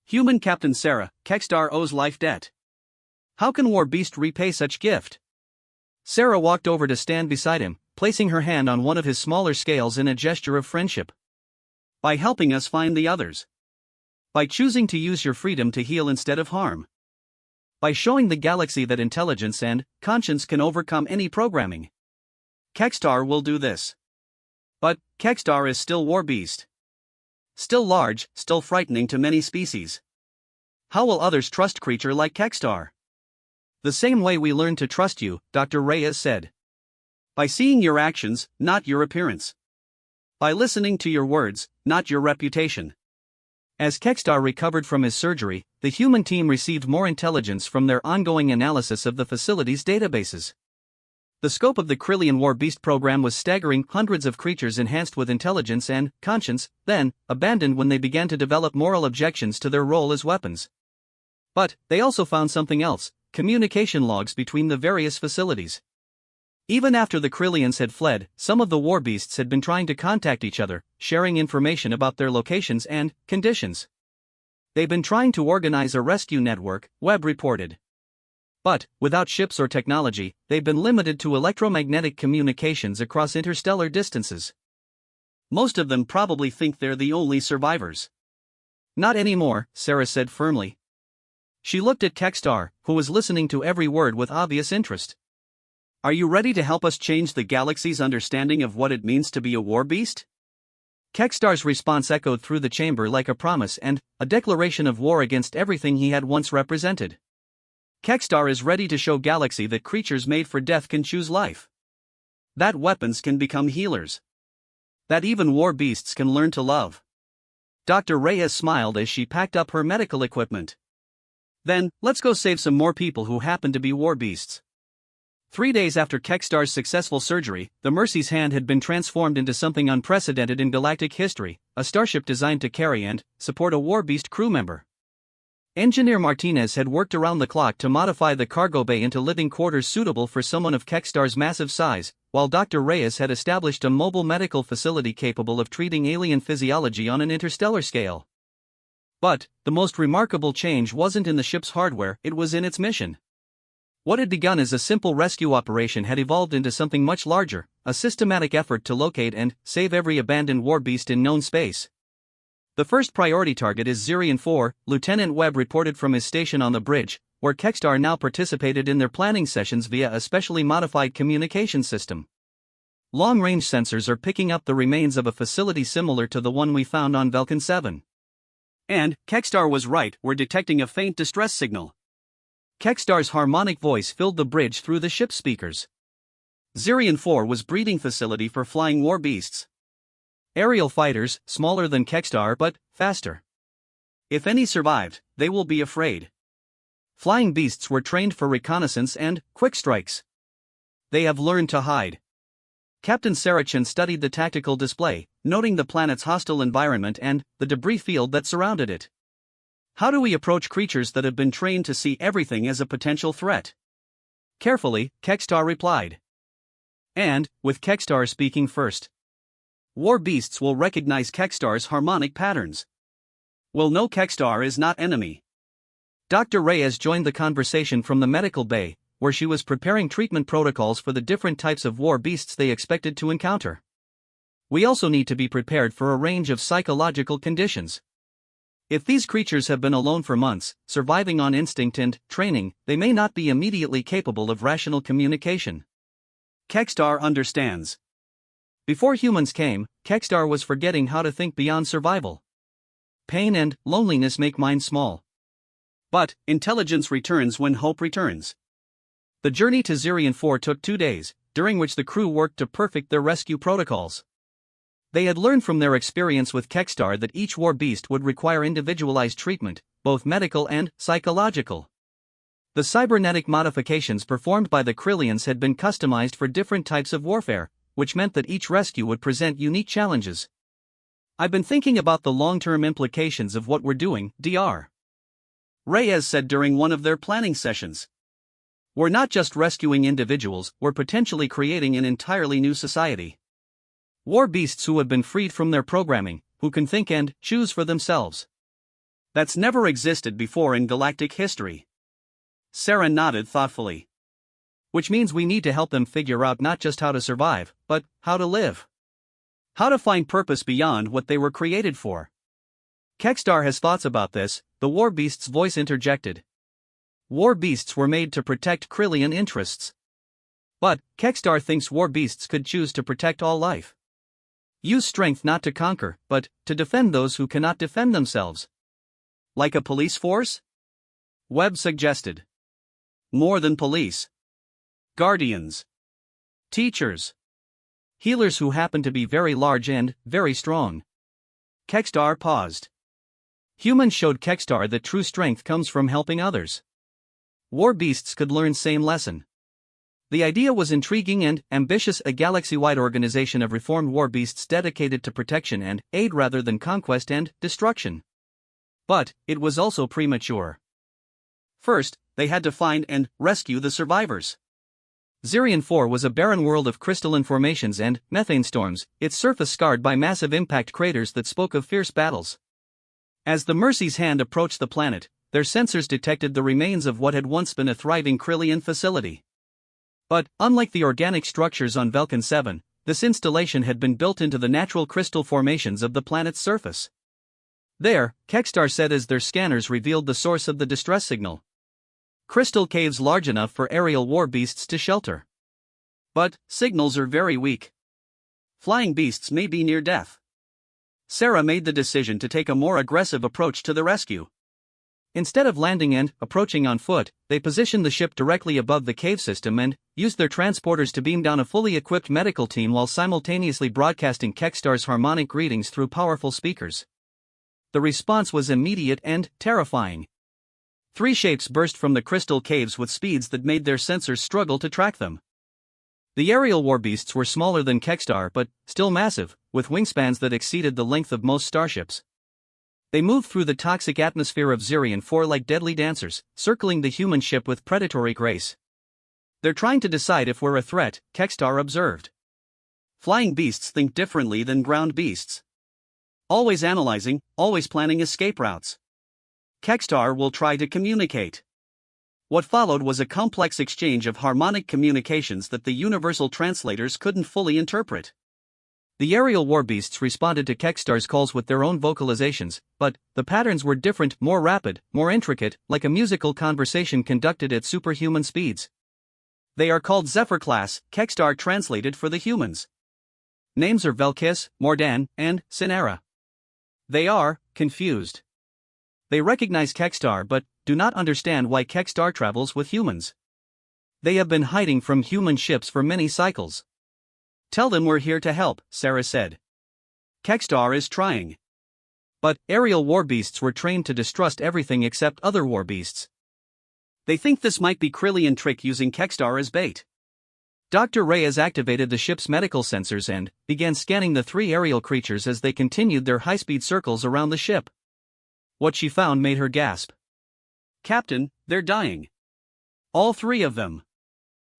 Human Captain Sarah, Kextar owes life debt. How can War Beast repay such gift? Sarah walked over to stand beside him, placing her hand on one of his smaller scales in a gesture of friendship. By helping us find the others. By choosing to use your freedom to heal instead of harm. By showing the galaxy that intelligence and conscience can overcome any programming. Kextar will do this. But Kextar is still War Beast. Still large, still frightening to many species. How will others trust creature like Kextar? The same way we learn to trust you, Dr. Reyes said. By seeing your actions, not your appearance. By listening to your words, not your reputation. As Kextar recovered from his surgery, the human team received more intelligence from their ongoing analysis of the facility's databases. The scope of the Krillian War Beast program was staggering, hundreds of creatures enhanced with intelligence and conscience, then abandoned when they began to develop moral objections to their role as weapons. But they also found something else. Communication logs between the various facilities. Even after the Krillians had fled, some of the war beasts had been trying to contact each other, sharing information about their locations and conditions. They've been trying to organize a rescue network, Webb reported. But, without ships or technology, they've been limited to electromagnetic communications across interstellar distances. Most of them probably think they're the only survivors. Not anymore, Sarah said firmly. She looked at Kextar, who was listening to every word with obvious interest. Are you ready to help us change the galaxy's understanding of what it means to be a war beast? Kextar's response echoed through the chamber like a promise and a declaration of war against everything he had once represented. Kextar is ready to show galaxy that creatures made for death can choose life. That weapons can become healers. That even war beasts can learn to love. Dr. Reyes smiled as she packed up her medical equipment. Then, let's go save some more people who happen to be war beasts. 3 days after Kextar's successful surgery, the Mercy's hand had been transformed into something unprecedented in galactic history, a starship designed to carry and support a war beast crew member. Engineer Martinez had worked around the clock to modify the cargo bay into living quarters suitable for someone of Kextar's massive size, while Dr. Reyes had established a mobile medical facility capable of treating alien physiology on an interstellar scale. But, the most remarkable change wasn't in the ship's hardware, it was in its mission. What had begun as a simple rescue operation had evolved into something much larger, a systematic effort to locate and save every abandoned war beast in known space. The first priority target is Zirian 4, Lieutenant Webb reported from his station on the bridge, where Kextar now participated in their planning sessions via a specially modified communication system. Long-range sensors are picking up the remains of a facility similar to the one we found on Velkin 7. And, Kextar was right, we're detecting a faint distress signal. Kextar's harmonic voice filled the bridge through the ship's speakers. Zirian 4 was breeding facility for flying war beasts. Aerial fighters, smaller than Kextar but faster. If any survived, they will be afraid. Flying beasts were trained for reconnaissance and quick strikes. They have learned to hide. Captain Sarachan studied the tactical display, noting the planet's hostile environment and the debris field that surrounded it. How do we approach creatures that have been trained to see everything as a potential threat? Carefully, Kekstar replied. And, with Kekstar speaking first. War beasts will recognize Kekstar's harmonic patterns. Will know Kekstar is not enemy. Dr. Reyes joined the conversation from the medical bay, where she was preparing treatment protocols for the different types of war beasts they expected to encounter. We also need to be prepared for a range of psychological conditions. If these creatures have been alone for months, surviving on instinct and training, they may not be immediately capable of rational communication. Kekstar understands. Before humans came, Kekstar was forgetting how to think beyond survival. Pain and loneliness make minds small. But intelligence returns when hope returns. The journey to Zirion 4 took 2 days, during which the crew worked to perfect their rescue protocols. They had learned from their experience with Kekstar that each war beast would require individualized treatment, both medical and psychological. The cybernetic modifications performed by the Krillians had been customized for different types of warfare, which meant that each rescue would present unique challenges. I've been thinking about the long-term implications of what we're doing, Dr. Reyes said during one of their planning sessions. We're not just rescuing individuals, we're potentially creating an entirely new society. War beasts who have been freed from their programming, who can think and choose for themselves. That's never existed before in galactic history. Sarah nodded thoughtfully. Which means we need to help them figure out not just how to survive, but how to live. How to find purpose beyond what they were created for. Kekstar has thoughts about this, the war beast's voice interjected. War beasts were made to protect Krillian interests. But, Kekstar thinks war beasts could choose to protect all life. Use strength not to conquer, but to defend those who cannot defend themselves. Like a police force? Webb suggested. More than police. Guardians. Teachers. Healers who happen to be very large and very strong. Kekstar paused. Humans showed Kekstar that true strength comes from helping others. War beasts could learn same lesson. The idea was intriguing and ambitious, a galaxy-wide organization of reformed war beasts dedicated to protection and aid rather than conquest and destruction. But it was also premature. First, they had to find and rescue the survivors. Zirion 4 was a barren world of crystalline formations and methane storms, its surface scarred by massive impact craters that spoke of fierce battles. As the Mercy's hand approached the planet, their sensors detected the remains of what had once been a thriving Krillian facility. But, unlike the organic structures on Velkan 7, this installation had been built into the natural crystal formations of the planet's surface. There, Kekstar said as their scanners revealed the source of the distress signal. Crystal caves large enough for aerial war beasts to shelter. But, signals are very weak. Flying beasts may be near death. Sarah made the decision to take a more aggressive approach to the rescue. Instead of landing and approaching on foot, they positioned the ship directly above the cave system and used their transporters to beam down a fully equipped medical team while simultaneously broadcasting Kekstar's harmonic greetings through powerful speakers. The response was immediate and terrifying. 3 shapes burst from the crystal caves with speeds that made their sensors struggle to track them. The aerial warbeasts were smaller than Kekstar but still massive, with wingspans that exceeded the length of most starships. They moved through the toxic atmosphere of Zirion 4 like deadly dancers, circling the human ship with predatory grace. They're trying to decide if we're a threat, Kekstar observed. Flying beasts think differently than ground beasts. Always analyzing, always planning escape routes. Kekstar will try to communicate. What followed was a complex exchange of harmonic communications that the universal translators couldn't fully interpret. The aerial warbeasts responded to Kekstar's calls with their own vocalizations, but the patterns were different, more rapid, more intricate, like a musical conversation conducted at superhuman speeds. They are called Zephyr class, Kekstar translated for the humans. Names are Velkis, Mordan, and Sinara. They are confused. They recognize Kekstar but do not understand why Kekstar travels with humans. They have been hiding from human ships for many cycles. Tell them we're here to help, Sarah said. Kekstar is trying. But aerial warbeasts were trained to distrust everything except other warbeasts. They think this might be Krillian trick using Kekstar as bait. Dr. Reyes activated the ship's medical sensors and began scanning the three aerial creatures as they continued their high-speed circles around the ship. What she found made her gasp. "Captain, they're dying. All three of them.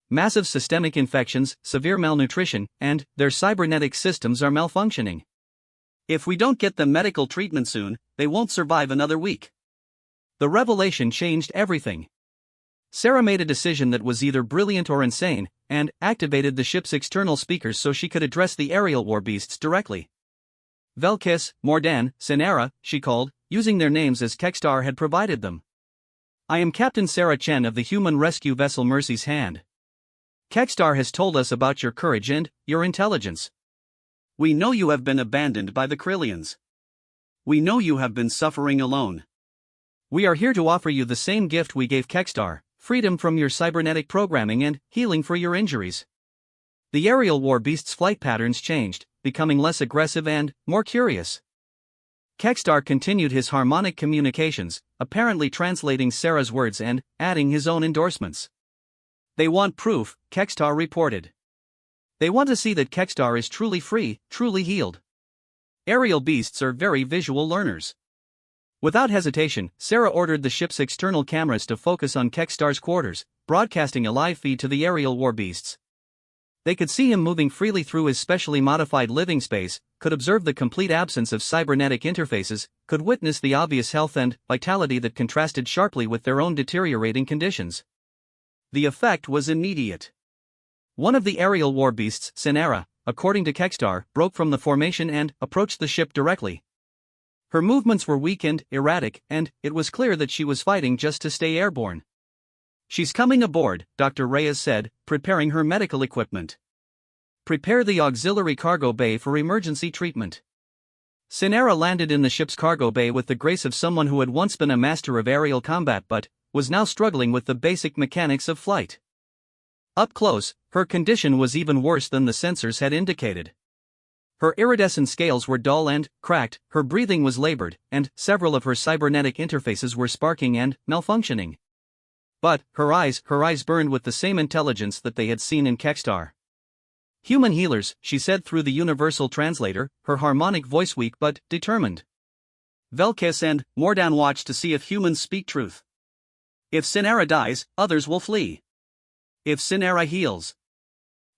Massive systemic infections, severe malnutrition, and their cybernetic systems are malfunctioning. If we don't get them medical treatment soon, they won't survive another week." The revelation changed everything. Sarah made a decision that was either brilliant or insane, and activated the ship's external speakers so she could address the aerial war beasts directly. Velkis, Mordan, Sinara, she called, using their names as Kextar had provided them. "I am Captain Sarah Chen of the human rescue vessel Mercy's Hand. Kextar has told us about your courage and your intelligence. We know you have been abandoned by the Krillians. We know you have been suffering alone. We are here to offer you the same gift we gave Kextar: freedom from your cybernetic programming and healing for your injuries." The aerial war beast's flight patterns changed, becoming less aggressive and more curious. Kextar continued his harmonic communications, apparently translating Sarah's words and adding his own endorsements. "They want proof," Kextar reported. "They want to see that Kextar is truly free, truly healed." Aerial beasts are very visual learners. Without hesitation, Sarah ordered the ship's external cameras to focus on Kextar's quarters, broadcasting a live feed to the aerial war beasts. They could see him moving freely through his specially modified living space, could observe the complete absence of cybernetic interfaces, could witness the obvious health and vitality that contrasted sharply with their own deteriorating conditions. The effect was immediate. One of the aerial war beasts, Sinara, according to Kextar, broke from the formation and approached the ship directly. Her movements were weak and erratic, and it was clear that she was fighting just to stay airborne. "She's coming aboard," Dr. Reyes said, preparing her medical equipment. "Prepare the auxiliary cargo bay for emergency treatment." Sinara landed in the ship's cargo bay with the grace of someone who had once been a master of aerial combat but was now struggling with the basic mechanics of flight. Up close, her condition was even worse than the sensors had indicated. Her iridescent scales were dull and cracked, her breathing was labored, and several of her cybernetic interfaces were sparking and malfunctioning. But her eyes burned with the same intelligence that they had seen in Kextar. "Human healers," she said through the universal translator, her harmonic voice weak but determined. Velkis and Mordan watched to see if humans speak truth. If Sinara dies, others will flee. If Sinara heals,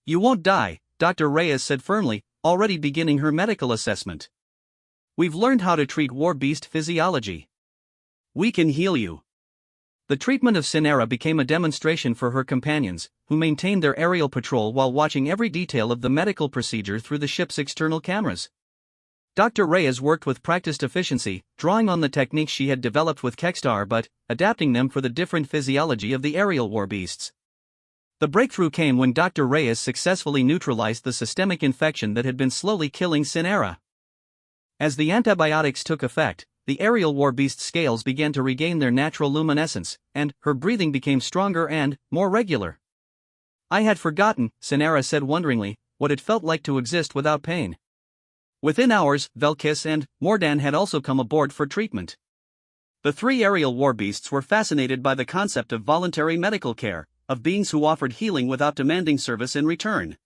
you won't die, Dr. Reyes said firmly, already beginning her medical assessment. "We've learned how to treat war beast physiology. We can heal you." The treatment of Sinara became a demonstration for her companions, who maintained their aerial patrol while watching every detail of the medical procedure through the ship's external cameras. Dr. Reyes worked with practiced efficiency, drawing on the techniques she had developed with Kextar but adapting them for the different physiology of the aerial war beasts. The breakthrough came when Dr. Reyes successfully neutralized the systemic infection that had been slowly killing Sinara. As the antibiotics took effect, the aerial war beast's scales began to regain their natural luminescence, and her breathing became stronger and more regular. "I had forgotten," Sinara said wonderingly, "what it felt like to exist without pain." Within hours, Velkis and Mordan had also come aboard for treatment. The three aerial war beasts were fascinated by the concept of voluntary medical care, of beings who offered healing without demanding service in return.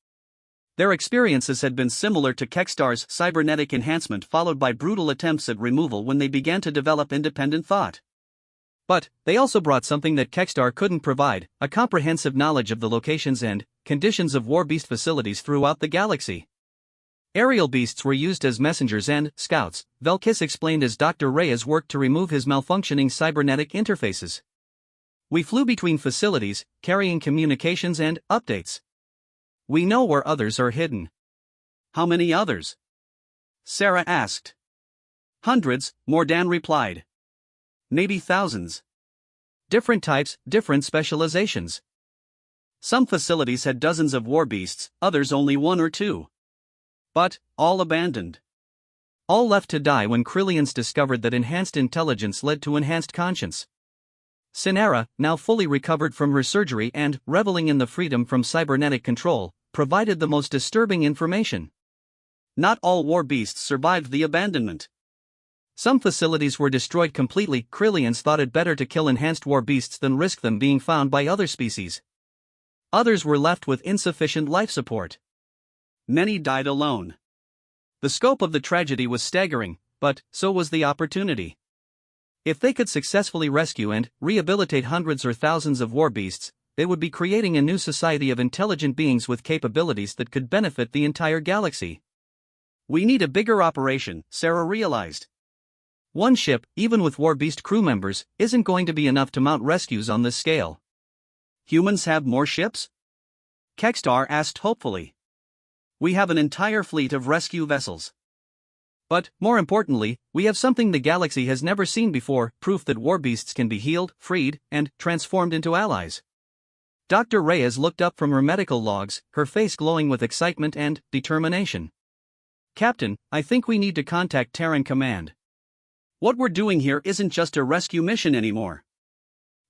Their experiences had been similar to Kextar's cybernetic enhancement, followed by brutal attempts at removal when they began to develop independent thought. But they also brought something that Kextar couldn't provide: a comprehensive knowledge of the locations and conditions of war beast facilities throughout the galaxy. Aerial beasts were used as messengers and scouts, Velkis explained as Dr. Reyes worked to remove his malfunctioning cybernetic interfaces. "We flew between facilities, carrying communications and updates. We know where others are hidden." "How many others?" Sarah asked. "Hundreds," Mordan replied. "Maybe thousands. Different types, different specializations. Some facilities had dozens of war beasts, others only one or two. But all abandoned. All left to die when Krillians discovered that enhanced intelligence led to enhanced conscience." Sinara, now fully recovered from her surgery and reveling in the freedom from cybernetic control, provided the most disturbing information. Not all war beasts survived the abandonment. Some facilities were destroyed completely. Krillians thought it better to kill enhanced war beasts than risk them being found by other species. Others were left with insufficient life support. Many died alone. The scope of the tragedy was staggering, but so was the opportunity. If they could successfully rescue and rehabilitate hundreds or thousands of war beasts, they would be creating a new society of intelligent beings with capabilities that could benefit the entire galaxy. We need a bigger operation, Sarah realized. One ship, even with war beast crew members, isn't going to be enough to mount rescues on this scale. Humans have more ships? Kekstar asked hopefully. We have an entire fleet of rescue vessels. But, more importantly, we have something the galaxy has never seen before, proof that war beasts can be healed, freed, and transformed into allies. Dr. Reyes looked up from her medical logs, her face glowing with excitement and determination. Captain, I think we need to contact Terran Command. What we're doing here isn't just a rescue mission anymore.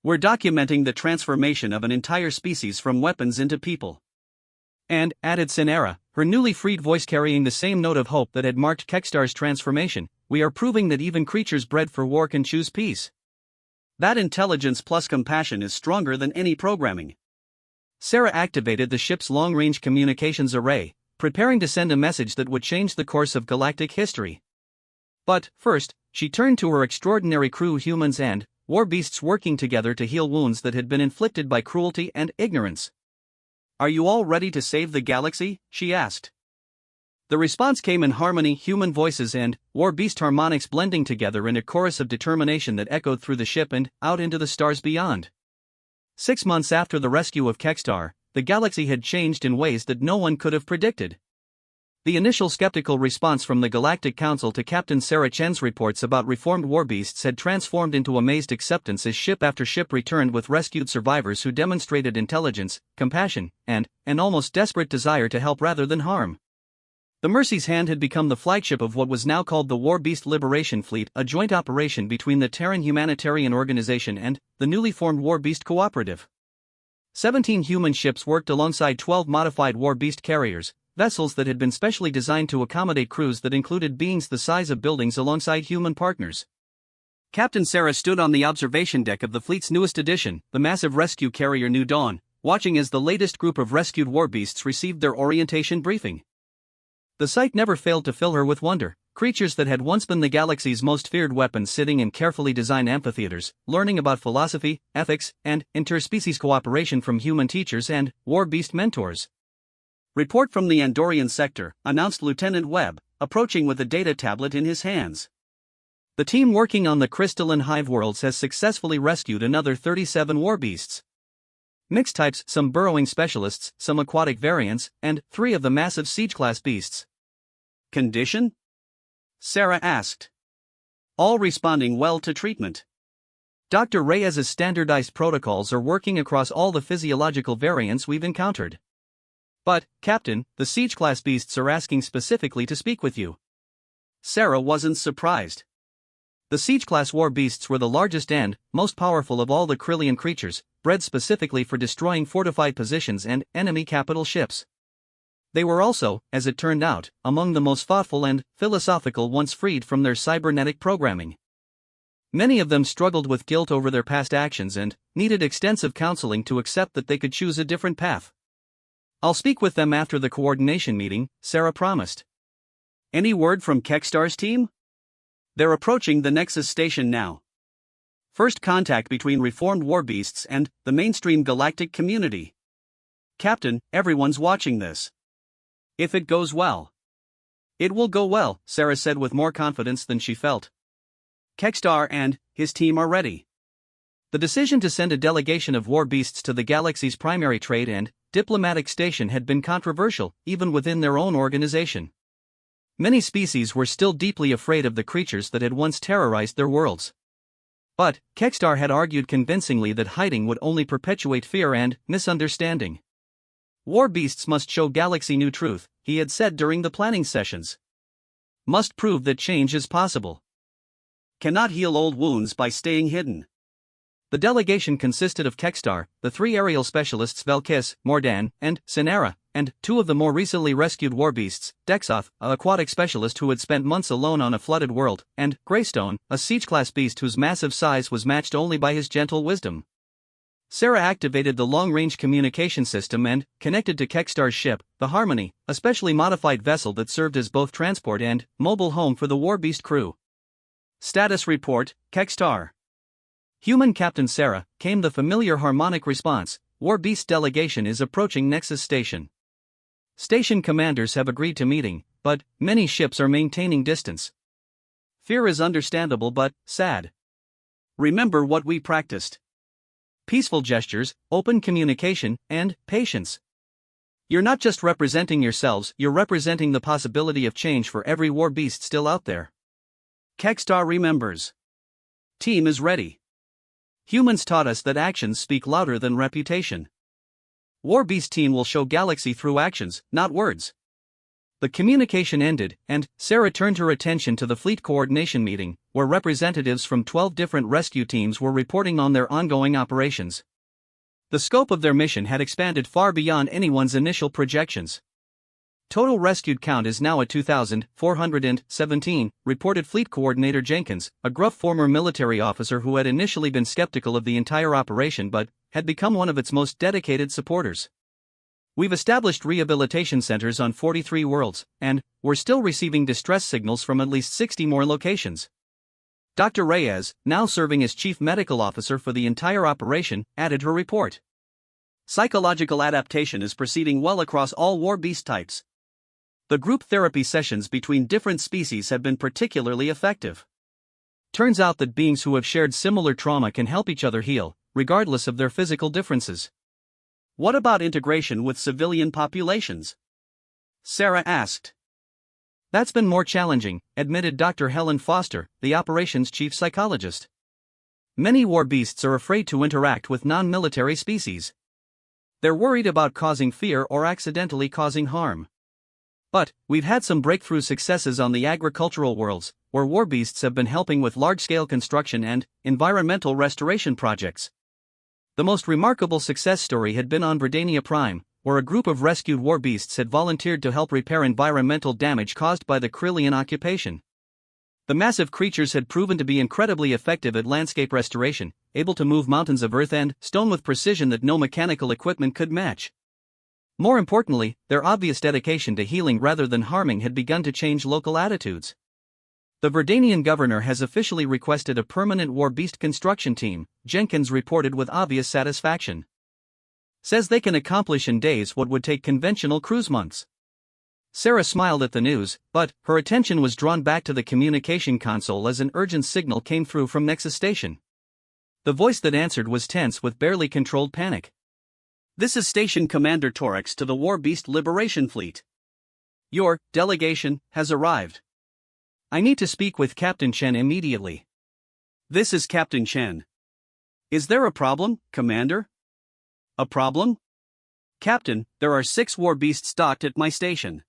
We're documenting the transformation of an entire species from weapons into people. And, added Sinara, her newly freed voice carrying the same note of hope that had marked Kekstar's transformation, we are proving that even creatures bred for war can choose peace. That intelligence plus compassion is stronger than any programming. Sarah activated the ship's long-range communications array, preparing to send a message that would change the course of galactic history. But, first, she turned to her extraordinary crew, humans and war beasts working together to heal wounds that had been inflicted by cruelty and ignorance. Are you all ready to save the galaxy? She asked. The response came in harmony, human voices and war beast harmonics blending together in a chorus of determination that echoed through the ship and out into the stars beyond. 6 months after the rescue of Kekstar, the galaxy had changed in ways that no one could have predicted. The initial skeptical response from the Galactic Council to Captain Sarah Chen's reports about reformed warbeasts had transformed into amazed acceptance as ship after ship returned with rescued survivors who demonstrated intelligence, compassion, and an almost desperate desire to help rather than harm. The Mercy's Hand had become the flagship of what was now called the War Beast Liberation Fleet, a joint operation between the Terran Humanitarian Organization and the newly formed War Beast Cooperative. 17 human ships worked alongside 12 modified war beast carriers, vessels that had been specially designed to accommodate crews that included beings the size of buildings alongside human partners. Captain Sarah stood on the observation deck of the fleet's newest addition, the massive rescue carrier New Dawn, watching as the latest group of rescued warbeasts received their orientation briefing. The sight never failed to fill her with wonder. Creatures that had once been the galaxy's most feared weapons sitting in carefully designed amphitheaters, learning about philosophy, ethics, and interspecies cooperation from human teachers and war beast mentors. Report from the Andorian sector, announced Lieutenant Webb, approaching with a data tablet in his hands. The team working on the crystalline hive worlds has successfully rescued another 37 warbeasts. Mixed types, some burrowing specialists, some aquatic variants, and 3 of the massive siege-class beasts. Condition? Sarah asked. All responding well to treatment. Dr. Reyes's standardized protocols are working across all the physiological variants we've encountered. But, Captain, the siege-class beasts are asking specifically to speak with you. Sarah wasn't surprised. The siege-class war beasts were the largest and most powerful of all the Krillian creatures, bred specifically for destroying fortified positions and enemy capital ships. They were also, as it turned out, among the most thoughtful and philosophical once freed from their cybernetic programming. Many of them struggled with guilt over their past actions and needed extensive counseling to accept that they could choose a different path. I'll speak with them after the coordination meeting, Sarah promised. Any word from Kekstar's team? They're approaching the Nexus station now. First contact between reformed warbeasts and the mainstream galactic community. Captain, everyone's watching this. If it goes well. It will go well, Sarah said with more confidence than she felt. Kekstar and his team are ready. The decision to send a delegation of warbeasts to the galaxy's primary trade and diplomatic station had been controversial, even within their own organization. Many species were still deeply afraid of the creatures that had once terrorized their worlds. But, Kekstar had argued convincingly that hiding would only perpetuate fear and misunderstanding. Warbeasts must show galaxy new truth, he had said during the planning sessions. Must prove that change is possible. Cannot heal old wounds by staying hidden. The delegation consisted of Kekstar, the 3 aerial specialists Velkis, Mordan, and Sinara, and 2 of the more recently rescued warbeasts, Dexoth, an aquatic specialist who had spent months alone on a flooded world, and Greystone, a siege-class beast whose massive size was matched only by his gentle wisdom. Sarah activated the long-range communication system and connected to Kekstar's ship, the Harmony, a specially modified vessel that served as both transport and mobile home for the Warbeast crew. Status report, Kekstar. Human Captain Sarah, came the familiar harmonic response. Warbeast delegation is approaching Nexus Station. Station commanders have agreed to meeting, but many ships are maintaining distance. Fear is understandable but sad. Remember what we practiced. Peaceful gestures, open communication, and patience. You're not just representing yourselves, you're representing the possibility of change for every warbeast still out there. Kekstar remembers. Team is ready. Humans taught us that actions speak louder than reputation. Warbeast team will show galaxy through actions, not words. The communication ended, and Sarah turned her attention to the fleet coordination meeting, where representatives from 12 different rescue teams were reporting on their ongoing operations. The scope of their mission had expanded far beyond anyone's initial projections. Total rescued count is now at 2,417, reported Fleet Coordinator Jenkins, a gruff former military officer who had initially been skeptical of the entire operation but had become one of its most dedicated supporters. We've established rehabilitation centers on 43 worlds, and we're still receiving distress signals from at least 60 more locations. Dr. Reyes, now serving as Chief Medical Officer for the entire operation, added her report. Psychological adaptation is proceeding well across all warbeast types. The group therapy sessions between different species have been particularly effective. Turns out that beings who have shared similar trauma can help each other heal, regardless of their physical differences. What about integration with civilian populations? Sarah asked. That's been more challenging, admitted Dr. Helen Foster, the operations chief psychologist. Many warbeasts are afraid to interact with non-military species. They're worried about causing fear or accidentally causing harm. But we've had some breakthrough successes on the agricultural worlds, where warbeasts have been helping with large-scale construction and environmental restoration projects. The most remarkable success story had been on Verdania Prime, where a group of rescued warbeasts had volunteered to help repair environmental damage caused by the Krillian occupation. The massive creatures had proven to be incredibly effective at landscape restoration, able to move mountains of earth and stone with precision that no mechanical equipment could match. More importantly, their obvious dedication to healing rather than harming had begun to change local attitudes. The Verdanian governor has officially requested a permanent warbeast construction team, Jenkins reported with obvious satisfaction. Says they can accomplish in days what would take conventional cruise months. Sarah smiled at the news, but her attention was drawn back to the communication console as an urgent signal came through from Nexus Station. The voice that answered was tense with barely controlled panic. This is Station Commander Torax to the Warbeast Liberation Fleet. Your delegation has arrived. I need to speak with Captain Chen immediately. This is Captain Chen. Is there a problem, Commander? A problem? Captain, there are 6 warbeasts docked at my station.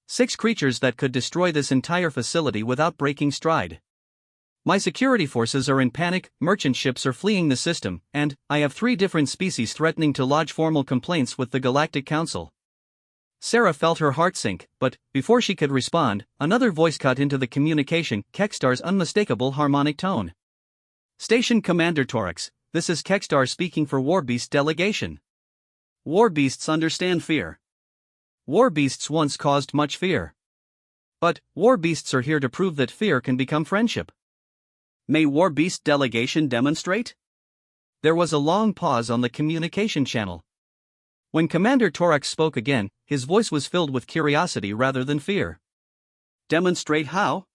6 creatures that could destroy this entire facility without breaking stride. My security forces are in panic, merchant ships are fleeing the system, and I have 3 different species threatening to lodge formal complaints with the Galactic Council. Sarah felt her heart sink, but before she could respond, another voice cut into the communication, Kekstar's unmistakable harmonic tone. Station Commander Torax, this is Kekstar speaking for Warbeast delegation. Warbeasts understand fear. Warbeasts once caused much fear. But warbeasts are here to prove that fear can become friendship. May Warbeast delegation demonstrate? There was a long pause on the communication channel. When Commander Torax spoke again, his voice was filled with curiosity rather than fear. Demonstrate how?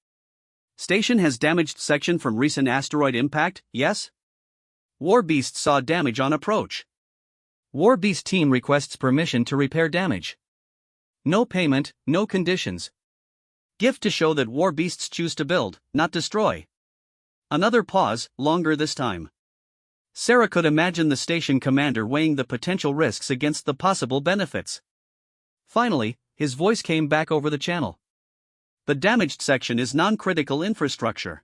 Station has damaged section from recent asteroid impact, yes? Warbeast saw damage on approach. Warbeast team requests permission to repair damage. No payment, no conditions. Gift to show that warbeasts choose to build, not destroy. Another pause, longer this time. Sarah could imagine the station commander weighing the potential risks against the possible benefits. Finally, his voice came back over the channel. The damaged section is non-critical infrastructure.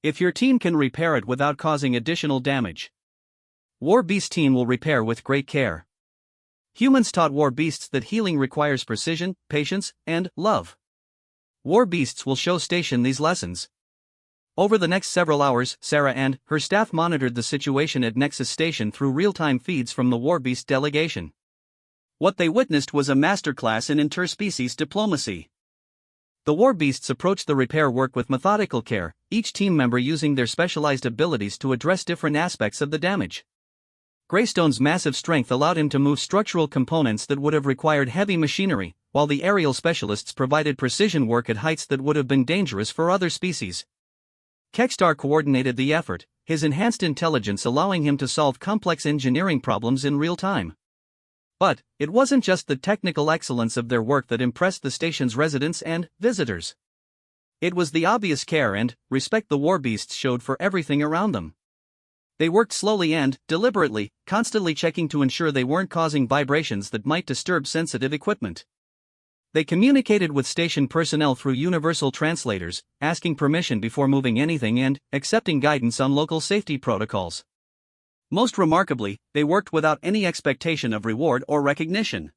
If your team can repair it without causing additional damage, Warbeast team will repair with great care. Humans taught warbeasts that healing requires precision, patience, and love. Warbeasts will show station these lessons. Over the next several hours, Sarah and her staff monitored the situation at Nexus Station through real-time feeds from the Warbeast delegation. What they witnessed was a masterclass in interspecies diplomacy. The Warbeasts approached the repair work with methodical care, each team member using their specialized abilities to address different aspects of the damage. Greystone's massive strength allowed him to move structural components that would have required heavy machinery, while the aerial specialists provided precision work at heights that would have been dangerous for other species. Kextar coordinated the effort, his enhanced intelligence allowing him to solve complex engineering problems in real time. But it wasn't just the technical excellence of their work that impressed the station's residents and visitors. It was the obvious care and respect the Warbeasts showed for everything around them. They worked slowly and deliberately, constantly checking to ensure they weren't causing vibrations that might disturb sensitive equipment. They communicated with station personnel through universal translators, asking permission before moving anything and accepting guidance on local safety protocols. Most remarkably, they worked without any expectation of reward or recognition.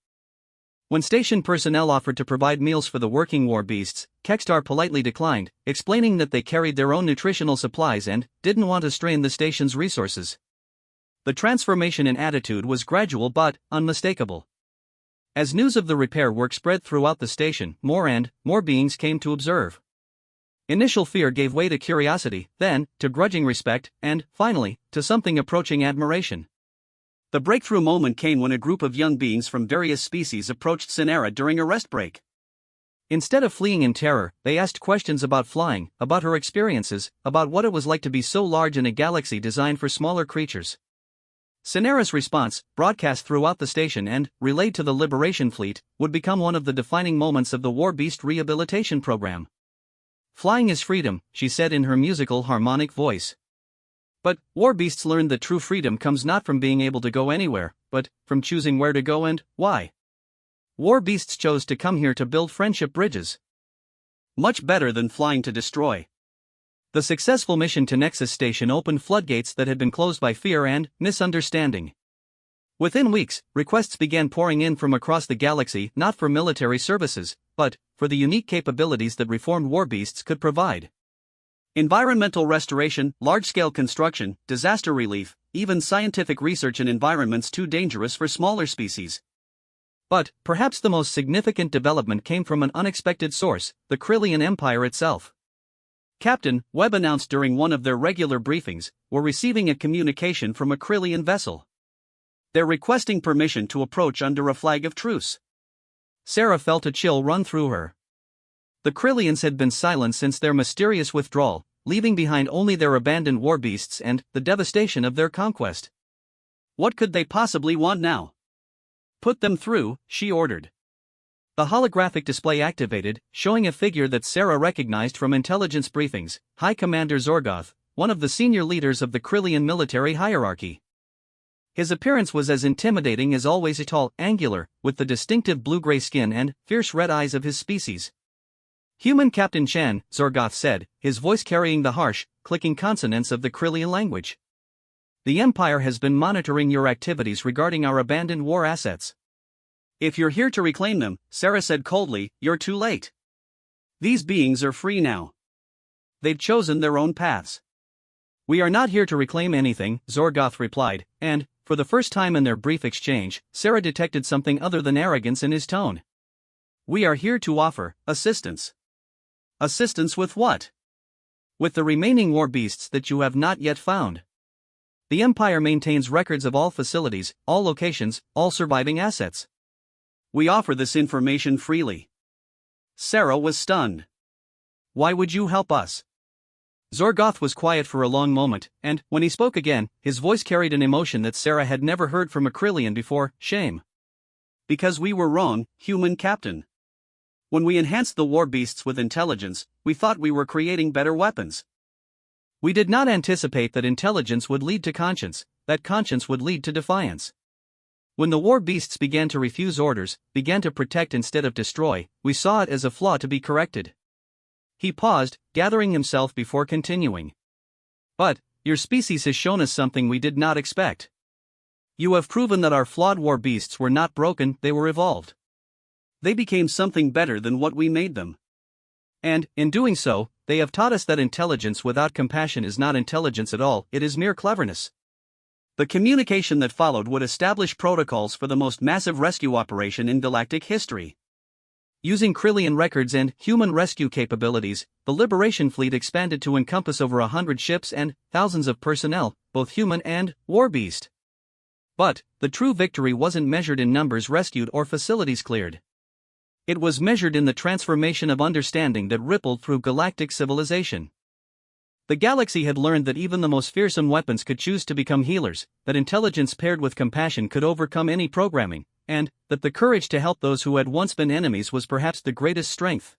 When station personnel offered to provide meals for the working Warbeasts, Kextar politely declined, explaining that they carried their own nutritional supplies and didn't want to strain the station's resources. The transformation in attitude was gradual but unmistakable. As news of the repair work spread throughout the station, more and more beings came to observe. Initial fear gave way to curiosity, then to grudging respect, and, finally, to something approaching admiration. The breakthrough moment came when a group of young beings from various species approached Sinara during a rest break. Instead of fleeing in terror, they asked questions about flying, about her experiences, about what it was like to be so large in a galaxy designed for smaller creatures. Sinara's response, broadcast throughout the station and relayed to the Liberation Fleet, would become one of the defining moments of the Warbeast rehabilitation program. "Flying is freedom," she said in her musical harmonic voice. But Warbeasts learned that true freedom comes not from being able to go anywhere, but from choosing where to go and why. Warbeasts chose to come here to build friendship bridges. Much better than flying to destroy. The successful mission to Nexus Station opened floodgates that had been closed by fear and misunderstanding. Within weeks, requests began pouring in from across the galaxy, not for military services, but for the unique capabilities that reformed Warbeasts could provide. Environmental restoration, large-scale construction, disaster relief, even scientific research in environments too dangerous for smaller species. But perhaps the most significant development came from an unexpected source, the Krillian Empire itself. Captain Webb announced during one of their regular briefings, "We're receiving a communication from a Krillian vessel. They're requesting permission to approach under a flag of truce." Sarah felt a chill run through her. The Krillians had been silent since their mysterious withdrawal, leaving behind only their abandoned Warbeasts and the devastation of their conquest. What could they possibly want now? "Put them through," she ordered. The holographic display activated, showing a figure that Sarah recognized from intelligence briefings, High Commander Zorgoth, one of the senior leaders of the Krillian military hierarchy. His appearance was as intimidating as always, tall, angular, with the distinctive blue-gray skin and fierce red eyes of his species. "Human Captain Chen," Zorgoth said, his voice carrying the harsh, clicking consonants of the Krillian language. "The Empire has been monitoring your activities regarding our abandoned war assets. If you're here to reclaim them," Sarah said coldly, "you're too late. These beings are free now. They've chosen their own paths." "We are not here to reclaim anything," Zorgoth replied, and, for the first time in their brief exchange, Sarah detected something other than arrogance in his tone. "We are here to offer assistance." "Assistance with what?" "With the remaining Warbeasts that you have not yet found. The Empire maintains records of all facilities, all locations, all surviving assets. We offer this information freely." Sarah was stunned. "Why would you help us?" Zorgoth was quiet for a long moment, and, when he spoke again, his voice carried an emotion that Sarah had never heard from a Krillian before: shame. "Because we were wrong, human captain. When we enhanced the Warbeasts with intelligence, we thought we were creating better weapons. We did not anticipate that intelligence would lead to conscience, that conscience would lead to defiance. When the Warbeasts began to refuse orders, began to protect instead of destroy, we saw it as a flaw to be corrected." He paused, gathering himself before continuing. "But your species has shown us something we did not expect. You have proven that our flawed Warbeasts were not broken, they were evolved. They became something better than what we made them. And, in doing so, they have taught us that intelligence without compassion is not intelligence at all, it is mere cleverness. The communication that followed would establish protocols for the most massive rescue operation in galactic history. Using Krillian records and human rescue capabilities, the Liberation Fleet expanded to encompass over 100 ships and thousands of personnel, both human and war-beast. But the true victory wasn't measured in numbers rescued or facilities cleared. It was measured in the transformation of understanding that rippled through galactic civilization. The galaxy had learned that even the most fearsome weapons could choose to become healers, that intelligence paired with compassion could overcome any programming, and that the courage to help those who had once been enemies was perhaps the greatest strength.